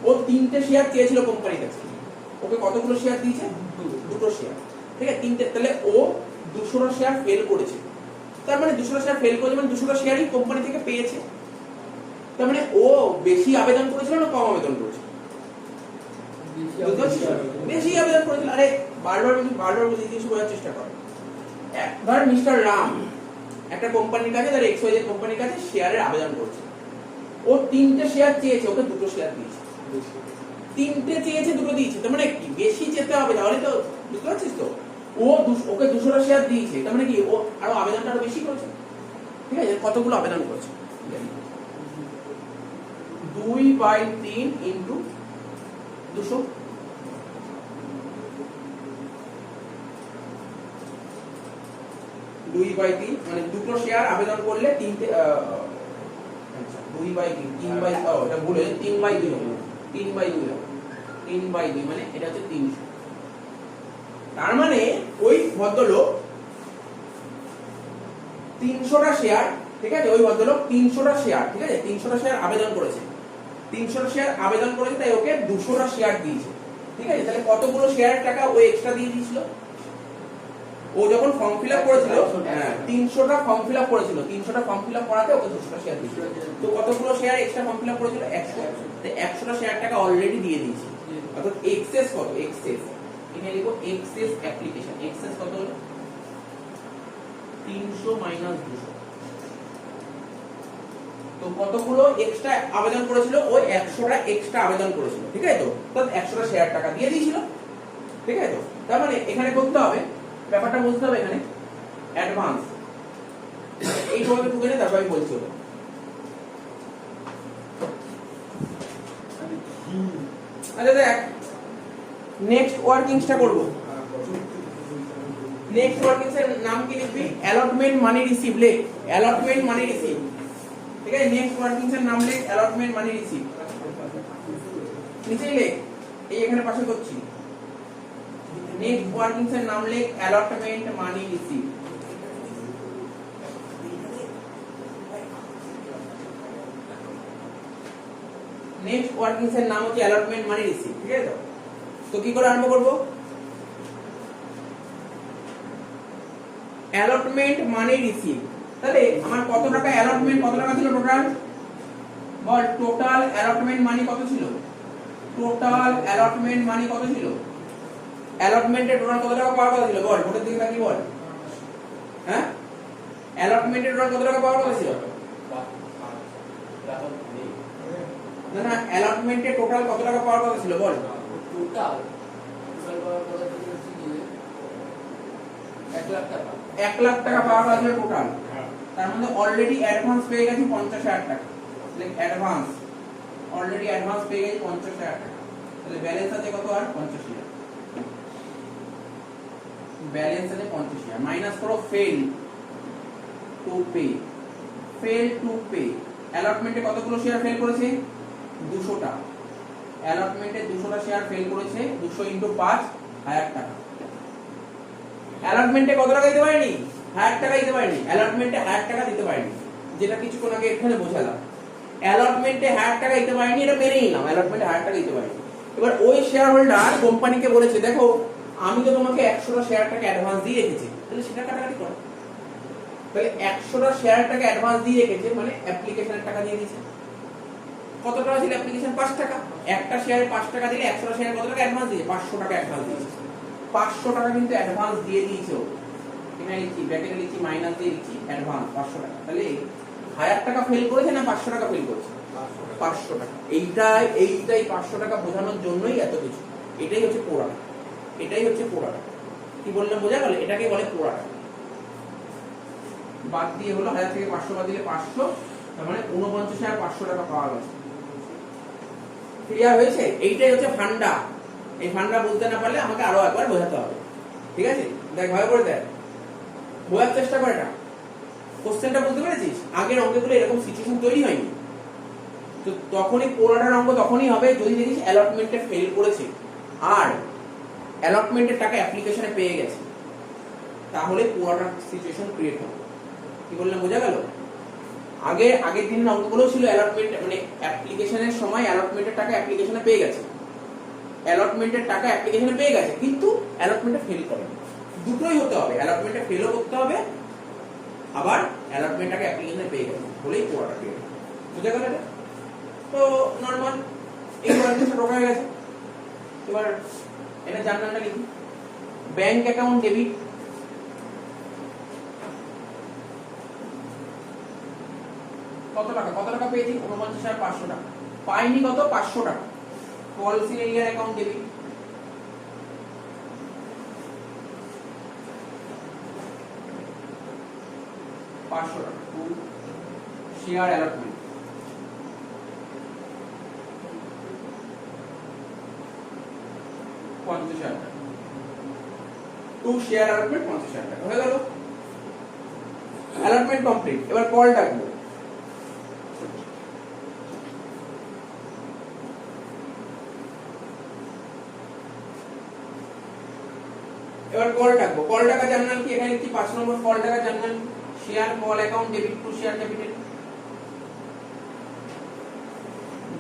A: ও 3টে শেয়ার চেয়েছিল কোম্পানির কাছে, ওকে কতগুলো শেয়ার দিয়েছে? 2টো শেয়ার, ঠিক আছে। 3টে, তাহলে ও 200টা শেয়ার ফেল করেছে, তার মানে 200টা শেয়ার ফেল করেছে মানে 200টা শেয়ারই কোম্পানি থেকে পেয়েছে, তার মানে ও বেশি আবেদন করেছিল না কম আবেদন করেছে? বেশি আবেদন করেছিল। আরে বারবার বলছি, জিনিস বোঝার চেষ্টা কর। ধর মিস্টার রাম একটা কোম্পানির কাছে, ধর XYZ কোম্পানির কাছে শেয়ারের আবেদন করছে, ও 3টে শেয়ার চেয়েছে, ওকে 2টো শেয়ার দিয়েছে। 3টে চেয়েছে, 2টো দিয়েছে, তার মানে কি বেশি যেতে হবে, তাহলে তো বুঝতে পারছিস তো। ওকে 200টা শেয়ার দিয়েছে, তার মানে কি ও আরো আবেদনটা আরো বেশি করেছে, ঠিক আছে। কতগুলো আবেদন করেছে? 2/3 ইন্টু 200, 2/3 মানে 2টো শেয়ার আবেদন করলে 3টে, আচ্ছা 2/3, 3/, এটা ভুল হয়েছে, 3/2 হবে, 3/2 মানে এটা হচ্ছে 300। তার মানে ওই ভদ্রলোক 300টা শেয়ার, ঠিক আছে, ওই ভদ্রলোক 300টা শেয়ার, ঠিক আছে, 300টা শেয়ার আবেদন করেছে, 300টা শেয়ার আবেদন করেছে, তাই ওকে 200টা শেয়ার দিয়েছে, ঠিক আছে। তাহলে কতগুলো শেয়ারের টাকা ও এক্সট্রা দিয়ে দিয়েছিল? ও যখন ফর্ম ফিল আপ করেছিল, 300টা ফর্ম ফিল আপ করেছিল, 300টা ফর্ম ফিল আপ করাতে ওকে 200টা শেয়ার দিয়েছিল। তো কতগুলো share extra form fill up করেছিল? 100। তো 100টা শেয়ার টাকা অলরেডি দিয়ে দিয়েছে, অর্থাৎ এক্সেস কত? এক্সেস এখানে লিখো এক্সেস অ্যাপ্লিকেশন, এক্সেস কত হলো? 300 মাইনাস 200। তো কতগুলো এক্সট্রা আবেদন করেছিল? ও 100টা এক্সট্রা আবেদন করেছিল, ঠিক আছে। তো 100টা শেয়ার টাকা দিয়ে দিয়েছিল, ঠিক আছে। তো তার মানে এখানে করতে হবে, ব্যাপারটা বুঝতে হবে, এখানে অ্যাডভান্স এইভাবে টুকে নে, তারপর আমি বলছি ওটা। আচ্ছা দেখ, নেক্সট ওয়ার্কিংসটা করব। নেক্সট ওয়ার্কিংস এর নাম কি লিখবি? অ্যালটমেন্ট মানি রিসিভ। লেখ অ্যালটমেন্ট মানি রিসিভ, ঠিক আছে। নেক্সট ওয়ার্কিংস এর নাম লেখ অ্যালটমেন্ট মানি রিসিভ, নিচেই লেখ, এই এখানে পাশে করছি, নেক্সট ওয়ার্কিংস এর নাম লেখ অ্যালটমেন্ট মানি রিসিভ। নেক্সট ওয়ার্কিংস এর নাম হচ্ছে অ্যালটমেন্ট মানি রিসিভ, ঠিক আছে? তো কি করে আরম্ভ করব? অ্যালটমেন্ট মানি রিসিভ, তাহলে আমার কত টাকা অ্যালটমেন্ট, কত টাকা ছিল টোটাল? বল টোটাল অ্যালটমেন্ট মানি কত ছিল? টোটাল অ্যালটমেন্ট মানি কত ছিল? অ্যালটমেন্টে টোটাল কত টাকা পাওয়ার কথা ছিল? বল, ভোটের দিকে তাকিয়ে বল। হ্যাঁ, অ্যালটমেন্টে টোটাল কত টাকা পাওয়ার কথা ছিল? না না, অ্যালটমেন্টে টোটাল কত টাকা পাওয়ার কথা ছিল? বল।
B: টোটাল পাওয়ার কথা ছিল 1 লাখ টাকা।
A: 1 লাখ টাকা পাওয়ার কথা ছিল টোটাল। তার মধ্যে অলরেডি অ্যাডভান্স পেয়ে গেছি 50,000 টাকা। লাইক অ্যাডভান্স, অলরেডি অ্যাডভান্স পেয়ে গেছি 50,000 টাকা। তাহলে ব্যালেন্স আছে কত? আর 50,000। ব্যালেন্স আছে 50,000 মাইনাস করো fail to pay. Fail to pay, অ্যালটমেন্টে কতগুলো শেয়ার ফেল করেছে? 200টা। অ্যালটমেন্টে 200টা শেয়ার ফেল করেছে, 200 ইনটু 5 1000 টাকা। অ্যালটমেন্টে কত টাকা দিতে পারেনি? 1000 টাকা দিতে পারেনি। অ্যালটমেন্টে 1000 টাকা দিতে পারেনি, যেটা কিছুক্ষণ আগে এখানে বোঝালাম। অ্যালটমেন্টে 1000 টাকা দিতে পারেনি, এটা মেনে নিলাম। অ্যালটমেন্টে 1000 টাকা দিতে পারেনি। এবার ওই শেয়ার হোল্ডার কোম্পানিকে বলেছে, দেখো আমি তো তোমাকে 100টা শেয়ার টাকা অ্যাডভান্স দিয়ে রেখেছি, তাহলে সেটা কাটাকাটি করো। তাহলে 100টা শেয়ার টাকা অ্যাডভান্স দিয়ে রেখেছে, মানে অ্যাপ্লিকেশনের টাকা দিয়ে দিয়েছে। কত টাকা ছিল অ্যাপ্লিকেশন? 5 টাকা। একটা শেয়ারে 5 টাকা দিলে 100টা শেয়ারে কত টাকা অ্যাডভান্স দিয়েছে? 500 টাকা অ্যাডভান্স দিয়েছে। 500 টাকা কিন্তু অ্যাডভান্স দিয়ে দিয়েছে। এখানে লিখছি, ব্র্যাকেটে লিখছি, মাইনাস দিয়ে লিখছি অ্যাডভান্স 500 টাকা। তাহলে 1000 টাকা ফেল করেছে না 500 টাকা ফেল করেছে? 500 টাকা। এইটাই 500 টাকা বোঝানোর জন্যই এত কিছু। এটাই হচ্ছে পোড়া, এটাই হচ্ছে পোড়া। কি বললাম বোঝা গেল? এটাকে বলে পোড়া। বাদ দিয়ে হলো 1000 থেকে 500 বাদ দিলে 500, তার মানে 49,500 টাকা পাওয়া গেছে। ক্লিয়ার হয়েছে? এইটাই হচ্ছে ফান্ডা। এই ফান্ডা বুঝতে না পারলে আমাকে আরো একবার বোঝাতে হবে, ঠিক আছে? দেখ ভালো করে দেখ, বোঝার চেষ্টা করে এটা। কোশ্চেনটা বুঝতে পেরেছিস? আগের অঙ্কগুলো এরকম সিচুয়েশন তৈরি হয়নি। তো তখনই পোড়াটার অঙ্ক তখনই হবে যদি দেখিস অ্যালটমেন্টে ফেল করেছে আর অ্যালটমেন্টের টাকা অ্যাপ্লিকেশনে পেয়ে গেছে, তাহলে পোড়াটার সিচুয়েশন ক্রিয়েট হবে। কি বললাম বোঝা গেল? আগের দিনের অঙ্কগুলো ছিল অ্যালটমেন্ট, মানে অ্যাপ্লিকেশনের সময় অ্যালটমেন্টের টাকা অ্যাপ্লিকেশনে পেয়ে গেছে, অ্যালটমেন্টের টাকা অ্যাপ্লিকেশনে পেয়ে গেছে, কিন্তু অ্যালটমেন্টে ফেল করে। দুটোই হতে হবে, অ্যালটমেন্টে ফেলও করতে হবে, আবার অ্যালটমেন্ট টাকা অ্যাপ্লিকেশনে পেয়ে গেছে, বলেই পোড়াটা ক্রিয়েট হবে। বুঝা গেল এটা? তো নরমাল এই ওয়ার্কিংসটা ঢোকা হয়ে গেছে। এবার এটা জার্নালটা লিখি। ব্যাংক অ্যাকাউন্ট ডেবিট, কত টাকা? কত টাকা পেয়েছি? 49,500 টাকা। পাইনি কত? 500 টাকা। পলিসি এরিয়ার অ্যাকাউন্ট ডেবিট, $500 টাকা। টু শেয়ার অ্যালটমেন্ট, $50,000 টাকা। টু শেয়ার অ্যালটমেন্ট 50,000 টাকা। হয়ে গেল? Allotment complete. এবার কল ডাকবো। এবার কল ডাকবো। কল ডাকা জার্নাল কি? এখানে লিখছি 5 নম্বর কল ডাকা journal, share call account debit to share capital,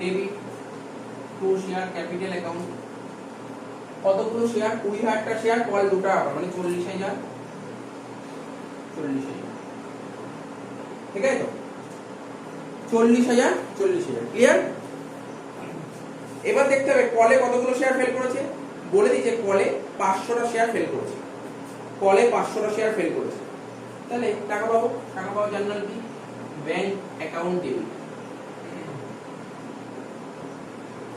A: debit to share capital account. কতগুলো শেয়ার? 20,000টা শেয়ার, কল 2 টাকা, মানে 40,000। 40,000, ঠিক আছে তো? 40,000 40,000, ক্লিয়ার? এবার দেখতে হবে কলে কতগুলো শেয়ার ফেল করেছে। বলে দিয়েছে কলে 500টা শেয়ার ফেল করেছে, কলে 500টা শেয়ার ফেল করেছে। তাহলে টাকা পাবো। টাকা পাওয়া জার্নাল কি? Bank account debit.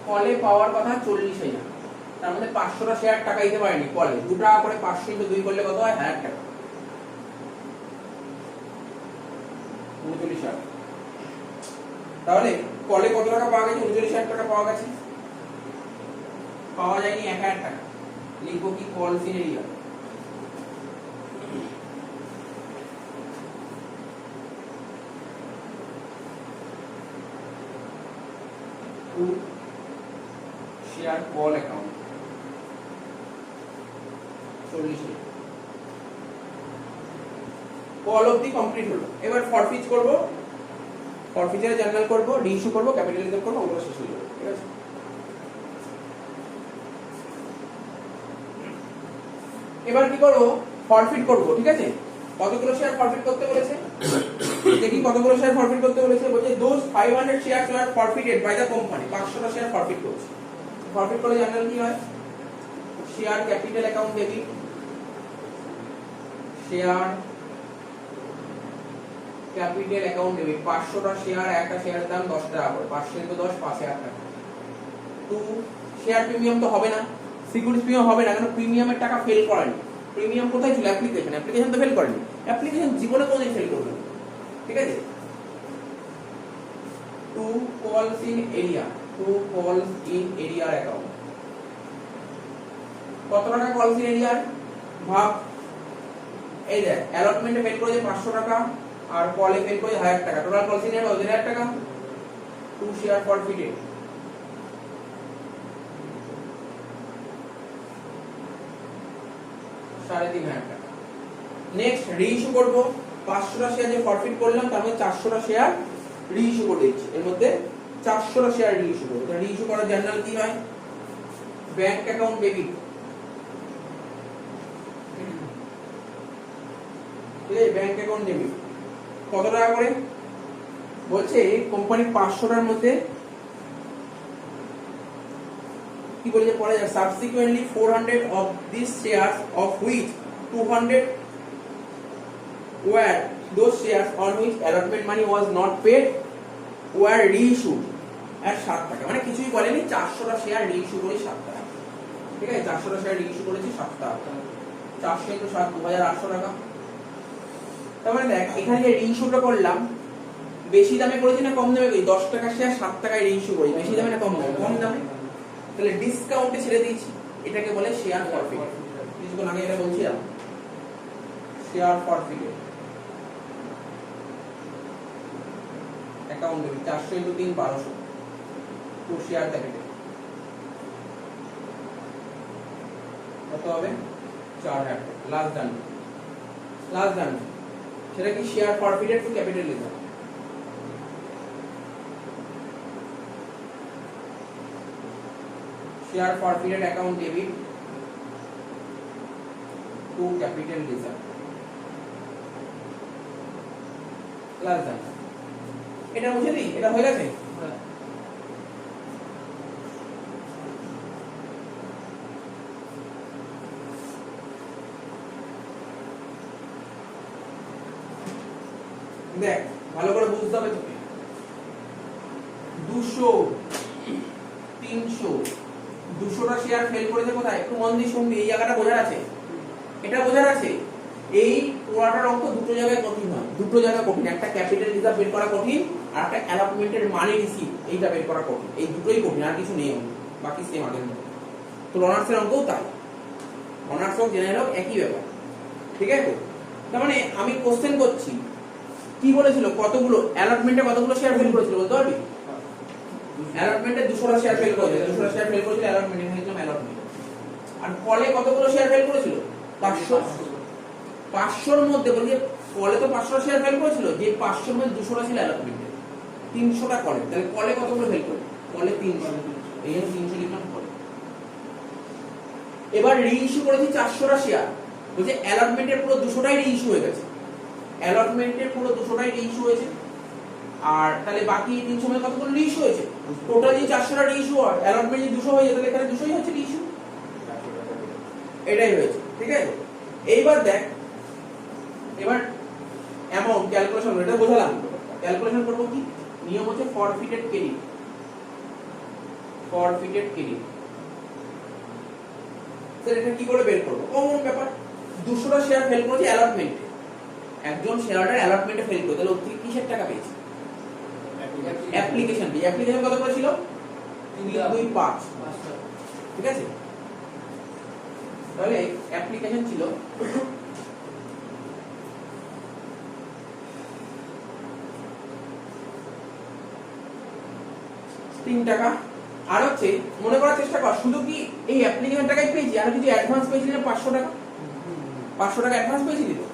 A: কলে পাওয়ার কথা 40,000, তার মধ্যে 500টা শেয়ার টাকা দিতে পারেনি কলে। 2 টাকা করে 500 ইনটু 2 করলে কত হয়? 1000 টাকা। 39,000। তাহলে কলে কত টাকা পাওয়া গেছে? 39,000 টাকা পাওয়া গেছে। পাওয়া যায়নি 1,000 টাকা। লিখবো কি? Call scenario, to share call account. 40,000 call অবধি কমপ্লিট হলো। এবার ফরফিচ করব, ফরফিচারে জার্নাল করব, রিইস্যু করব, ক্যাপিটালিজম করব, ওগুলো শেষ হয়ে যাবে। ঠিক আছে, এবার কি করব, ফরফিট করব। ঠিক আছে, কতগুলো শেয়ার ফরফিট করতে বলেছে দেখি, কতগুলো শেয়ার ফরফিট করতে বলেছে। বলছে those 500 shares were forfeited by the company, 500টা শেয়ার ফরফিট করছে। ফরফিট করলে জার্নাল কি হয়, share capital account debit, share capital account debit, 500টা শেয়ার, একটা শেয়ারের দাম 10 টাকা করে, 500 × 10 5,000 টাকা। টু শেয়ার প্রিমিয়াম তো হবে না, সিকিউরিটি প্রিমিয়াম হবে না, কারণ প্রিমিয়ামের টাকা ফেল করেনি। প্রিমিয়াম কোথায় ছিল, অ্যাপ্লিকেশন, অ্যাপ্লিকেশন তো ফেল করেনি, অ্যাপ্লিকেশন জীবনে কোনোদিন ফেল করবে না। ঠিক আছে, টু কলস ইন এরিয়া, টু কলস ইন এরিয়ার অ্যাকাউন্ট, কত টাকা কলস ইন এরিয়ার ভাগ, এই দেখ অ্যালটমেন্টে ফেল করেছে 500 টাকা আর কলে ফেল করেছে 1000 টাকা, টোটাল কলস ইন এরিয়া 1000 টাকা। টু শেয়ার ফরফিটেড, সাড়ে 3,000 টাকা। নেক্সট রিইস্যু করব, 500টা শেয়ার যে ফরফিট করলাম তার মধ্যে 400টা শেয়ার রিইস্যু করে দিচ্ছি, এর মধ্যে 400টা শেয়ার রিইস্যু করব। তাহলে রিইস্যু করার জার্নাল কি হয়, ব্যাংক অ্যাকাউন্ট ডেবিট, ঠিক আছে, ব্যাংক অ্যাকাউন্ট ডেবিট কত টাকা করে বলছে, কোম্পানি 500টার মধ্যে কি বলেছে পরে, subsequently 400 of these shares of which 200 were those shares on which allotment money was not paid were reissued at 7 টাকা। মানে কিছুই বলেনি, 400টা শেয়ার রিইস্যু করে 7 টাকা। ঠিক আছে, 400টা শেয়ার রিইস্যু করেছি 7 টাকা, 400 × 7 2800 টাকা। তার মানে দেখ এখানে যে রিইস্যুটা করলাম, বেশি দামে করেছি না কম দামে করেছি, 10 টাকা শেয়ার 7 টাকায় রিইস্যু করি, বেশি দামে না কম দামে, কম দামে, তাহলে ডিসকাউন্টে ছেড়ে দিয়েছি, এটাকে বলে শেয়ার ফরফিট। কিছুক্ষণ আগে এটা বলছিলাম, share four feet account debit, 400 × 3 1200, two share capital কত হবে, 4000 টাকা। লাস্ট ডান, লাস্ট ডান, সেটা কি share forfeited to capitalism. Share forfeited account debit to capitalism, last done. এটা বুঝে দিই, এটা হয়ে গেছে। দেখ ভালো করে বুঝতে হবে তোকে, 200 300 200টা শেয়ার ফেল করেছে কোথায়, একটু মন দিয়ে শুনবি, এই জায়গাটা বোঝার আছে, এটা বোঝার আছে। এই পুরাটার অঙ্ক দুটো জায়গায় কঠিন হয়, দুটো জায়গা কঠিন, একটা ক্যাপিটাল রিজার্ভ বের করা কঠিন, আর একটা অ্যালটমেন্টের মানি রিসিভ এইটা বের করা কঠিন। এই দুটোই কঠিন, আর কিছু নেই, বাকি সেম আগের মতো। তো অনার্সের অঙ্কও তাই, অনার্স হোক জেনারেল হোক একই ব্যাপার। ঠিক আছে, তার মানে আমি কোশ্চেন করছি, কি বলেছিল, কতগুলো অ্যালটমেন্টে কতগুলো শেয়ার ফেল করেছিল বলতে পারবি? অ্যালটমেন্টে 200টা শেয়ার ফেল করেছিল, 200টা শেয়ার ফেল করেছিল অ্যালটমেন্টে, এখানে লিখলাম অ্যালটমেন্ট। আর কলে কতগুলো শেয়ার ফেল করেছিল, 500। 500র মধ্যে বলি যে কলে তো 500 শেয়ার ফেল করেছিল, যে 500র মধ্যে 200টা ছিল অ্যালটমেন্টে, 300টা কলে, তাহলে কলে কতগুলো ফেল করে, কলে 300, এই জন্য 300 লিখলাম কলে। এবার রিইস্যু করেছি 400টা শেয়ার, বলছে অ্যালটমেন্টের পুরো 200টাই রিইস্যু হয়ে গেছে, অ্যালটমেন্টের পুরো 200টাই রিইস্যু হয়েছে, আর তাহলে বাকি 300 মধ্যে কতগুলো রিইস্যু হয়েছে, টোটাল যে 400টা রিইস্যু হয়, অ্যালটমেন্ট যে 200 হয়ে যায়, তাহলে এখানে 200ই হচ্ছে রিইস্যু, এটাই হয়েছে। ঠিক আছে, এইবার দেখ, এবার অ্যামাউন্ট ক্যালকুলেশন, এটা বোঝালাম। ক্যালকুলেশন করব কি, নিয়ম হচ্ছে ফরফিটেড ক্রেডিট, ফরফিটেড ক্রেডিট। স্যার এটা কি করে বের করব, কমন ব্যাপার, 200টা শেয়ার ফেল করেছে অ্যালটমেন্টে, একজন শেয়ারহোল্ডার অ্যালটমেন্টে ফেল করে, তাহলে ওর থেকে কিসের টাকা পেয়েছে, অ্যাপ্লিকেশন ফি। অ্যাপ্লিকেশন কত করে ছিল, 325। ঠিক আছে, তাহলে অ্যাপ্লিকেশন ছিল 3 টাকা। আর হচ্ছে মনে করার চেষ্টা কর, শুধু কি এই অ্যাপ্লিকেশন টাকাই পেয়েছি, আর কিছু অ্যাডভান্স পেয়েছি না 500 টাকা, 500 টাকা অ্যাডভান্স পেয়েছি তো।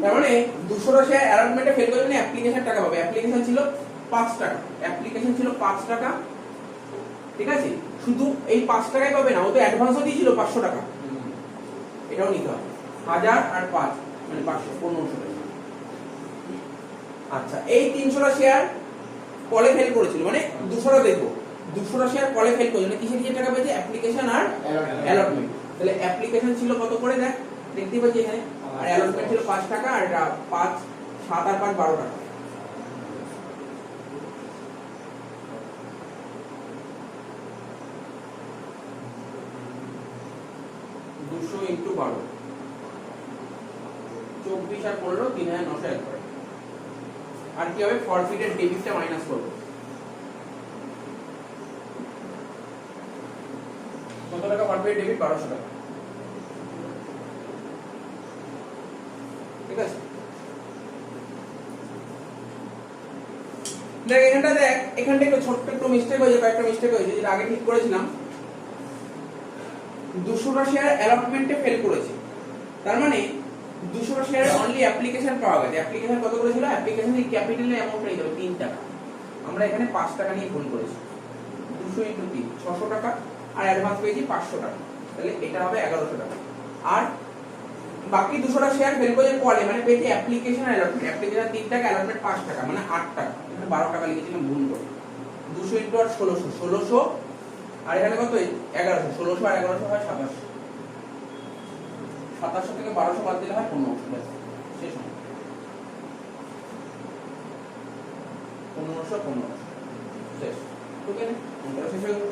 A: তার মানে 200টা শেয়ার অ্যালটমেন্টে ফেল করে মানে অ্যাপ্লিকেশন টাকা পাবে। অ্যাপ্লিকেশন ছিল 5 টাকা, অ্যাপ্লিকেশন ছিল 5 টাকা, ঠিক আছে। শুধু এই 5 টাকাই পাবে না, ও তো অ্যাডভান্সও দিয়েছিল 500 টাকা, এটাও নিতে হবে। 1000 আর 5 মানে 500, 1500 টাকা। আচ্ছা, এই 300টা শেয়ার কলে ফেল করেছিল, মানে 200টা দেখবো, 200টা শেয়ার কলে ফেল করেছিল, মানে কিসে কিসে টাকা পেয়েছে? অ্যাপ্লিকেশন আর অ্যালটমেন্ট। তাহলে অ্যাপ্লিকেশন ছিল কত করে দেখ, দেখতেই পাচ্ছি এখানে, আর অ্যালটমেন্ট ছিল 5 টাকা, আর এটা 5 7 আর 5 12 টাকা। দুশো ইন্টু 12, 24 আর 15, 3901 করে। আর কি হবে? ফরফিটের ডেবিটটা মাইনাস করবো। কত টাকা ফরফিট ডেবিট? 1200 টাকা, ঠিক আছে। দেখ এখানটা, দেখ এখানটা একটু ছোট্ট একটু মিস্টেক হয়েছে, কয়েকটা মিস্টেক হয়েছে, যেটা আগে ঠিক করেছিলাম। 200টা শেয়ার অ্যালটমেন্টে ফেল করেছে, তার মানে 200টা শেয়ার অনলি অ্যাপ্লিকেশন পাওয়া গেছে। অ্যাপ্লিকেশন কত করেছিল? অ্যাপ্লিকেশনের ক্যাপিটালের অ্যামাউন্টটা নিতে হবে 3 টাকা, আমরা এখানে 5 টাকা নিয়ে ফোন করেছি। 200 ইন্টু 3 600 টাকা, আর অ্যাডভান্স পেয়েছি 500 টাকা, তাহলে এটা হবে 1100 টাকা। আর বাকি 200টা শেয়ার ফেল করেছে কলে, মানে পেয়েছি অ্যাপ্লিকেশন আর অ্যালটমেন্ট। অ্যাপ্লিকেশন 3 টাকা, অ্যালটমেন্ট 5 টাকা, মানে 8 টাকা। এখানে 12 টাকা লিখেছিলাম ভুল করে। 200 ইন্টু 8 1600, 1600 আর এখানে কত? 1100, 1600 আর 1100 হয় 2700। 2700 থেকে 1200 বাদ দিলে হয় 1500, ব্যাস শেষ হয়। 1500 শেষ, ঠিক আছে, অঙ্কটা শেষ হয়ে গেল।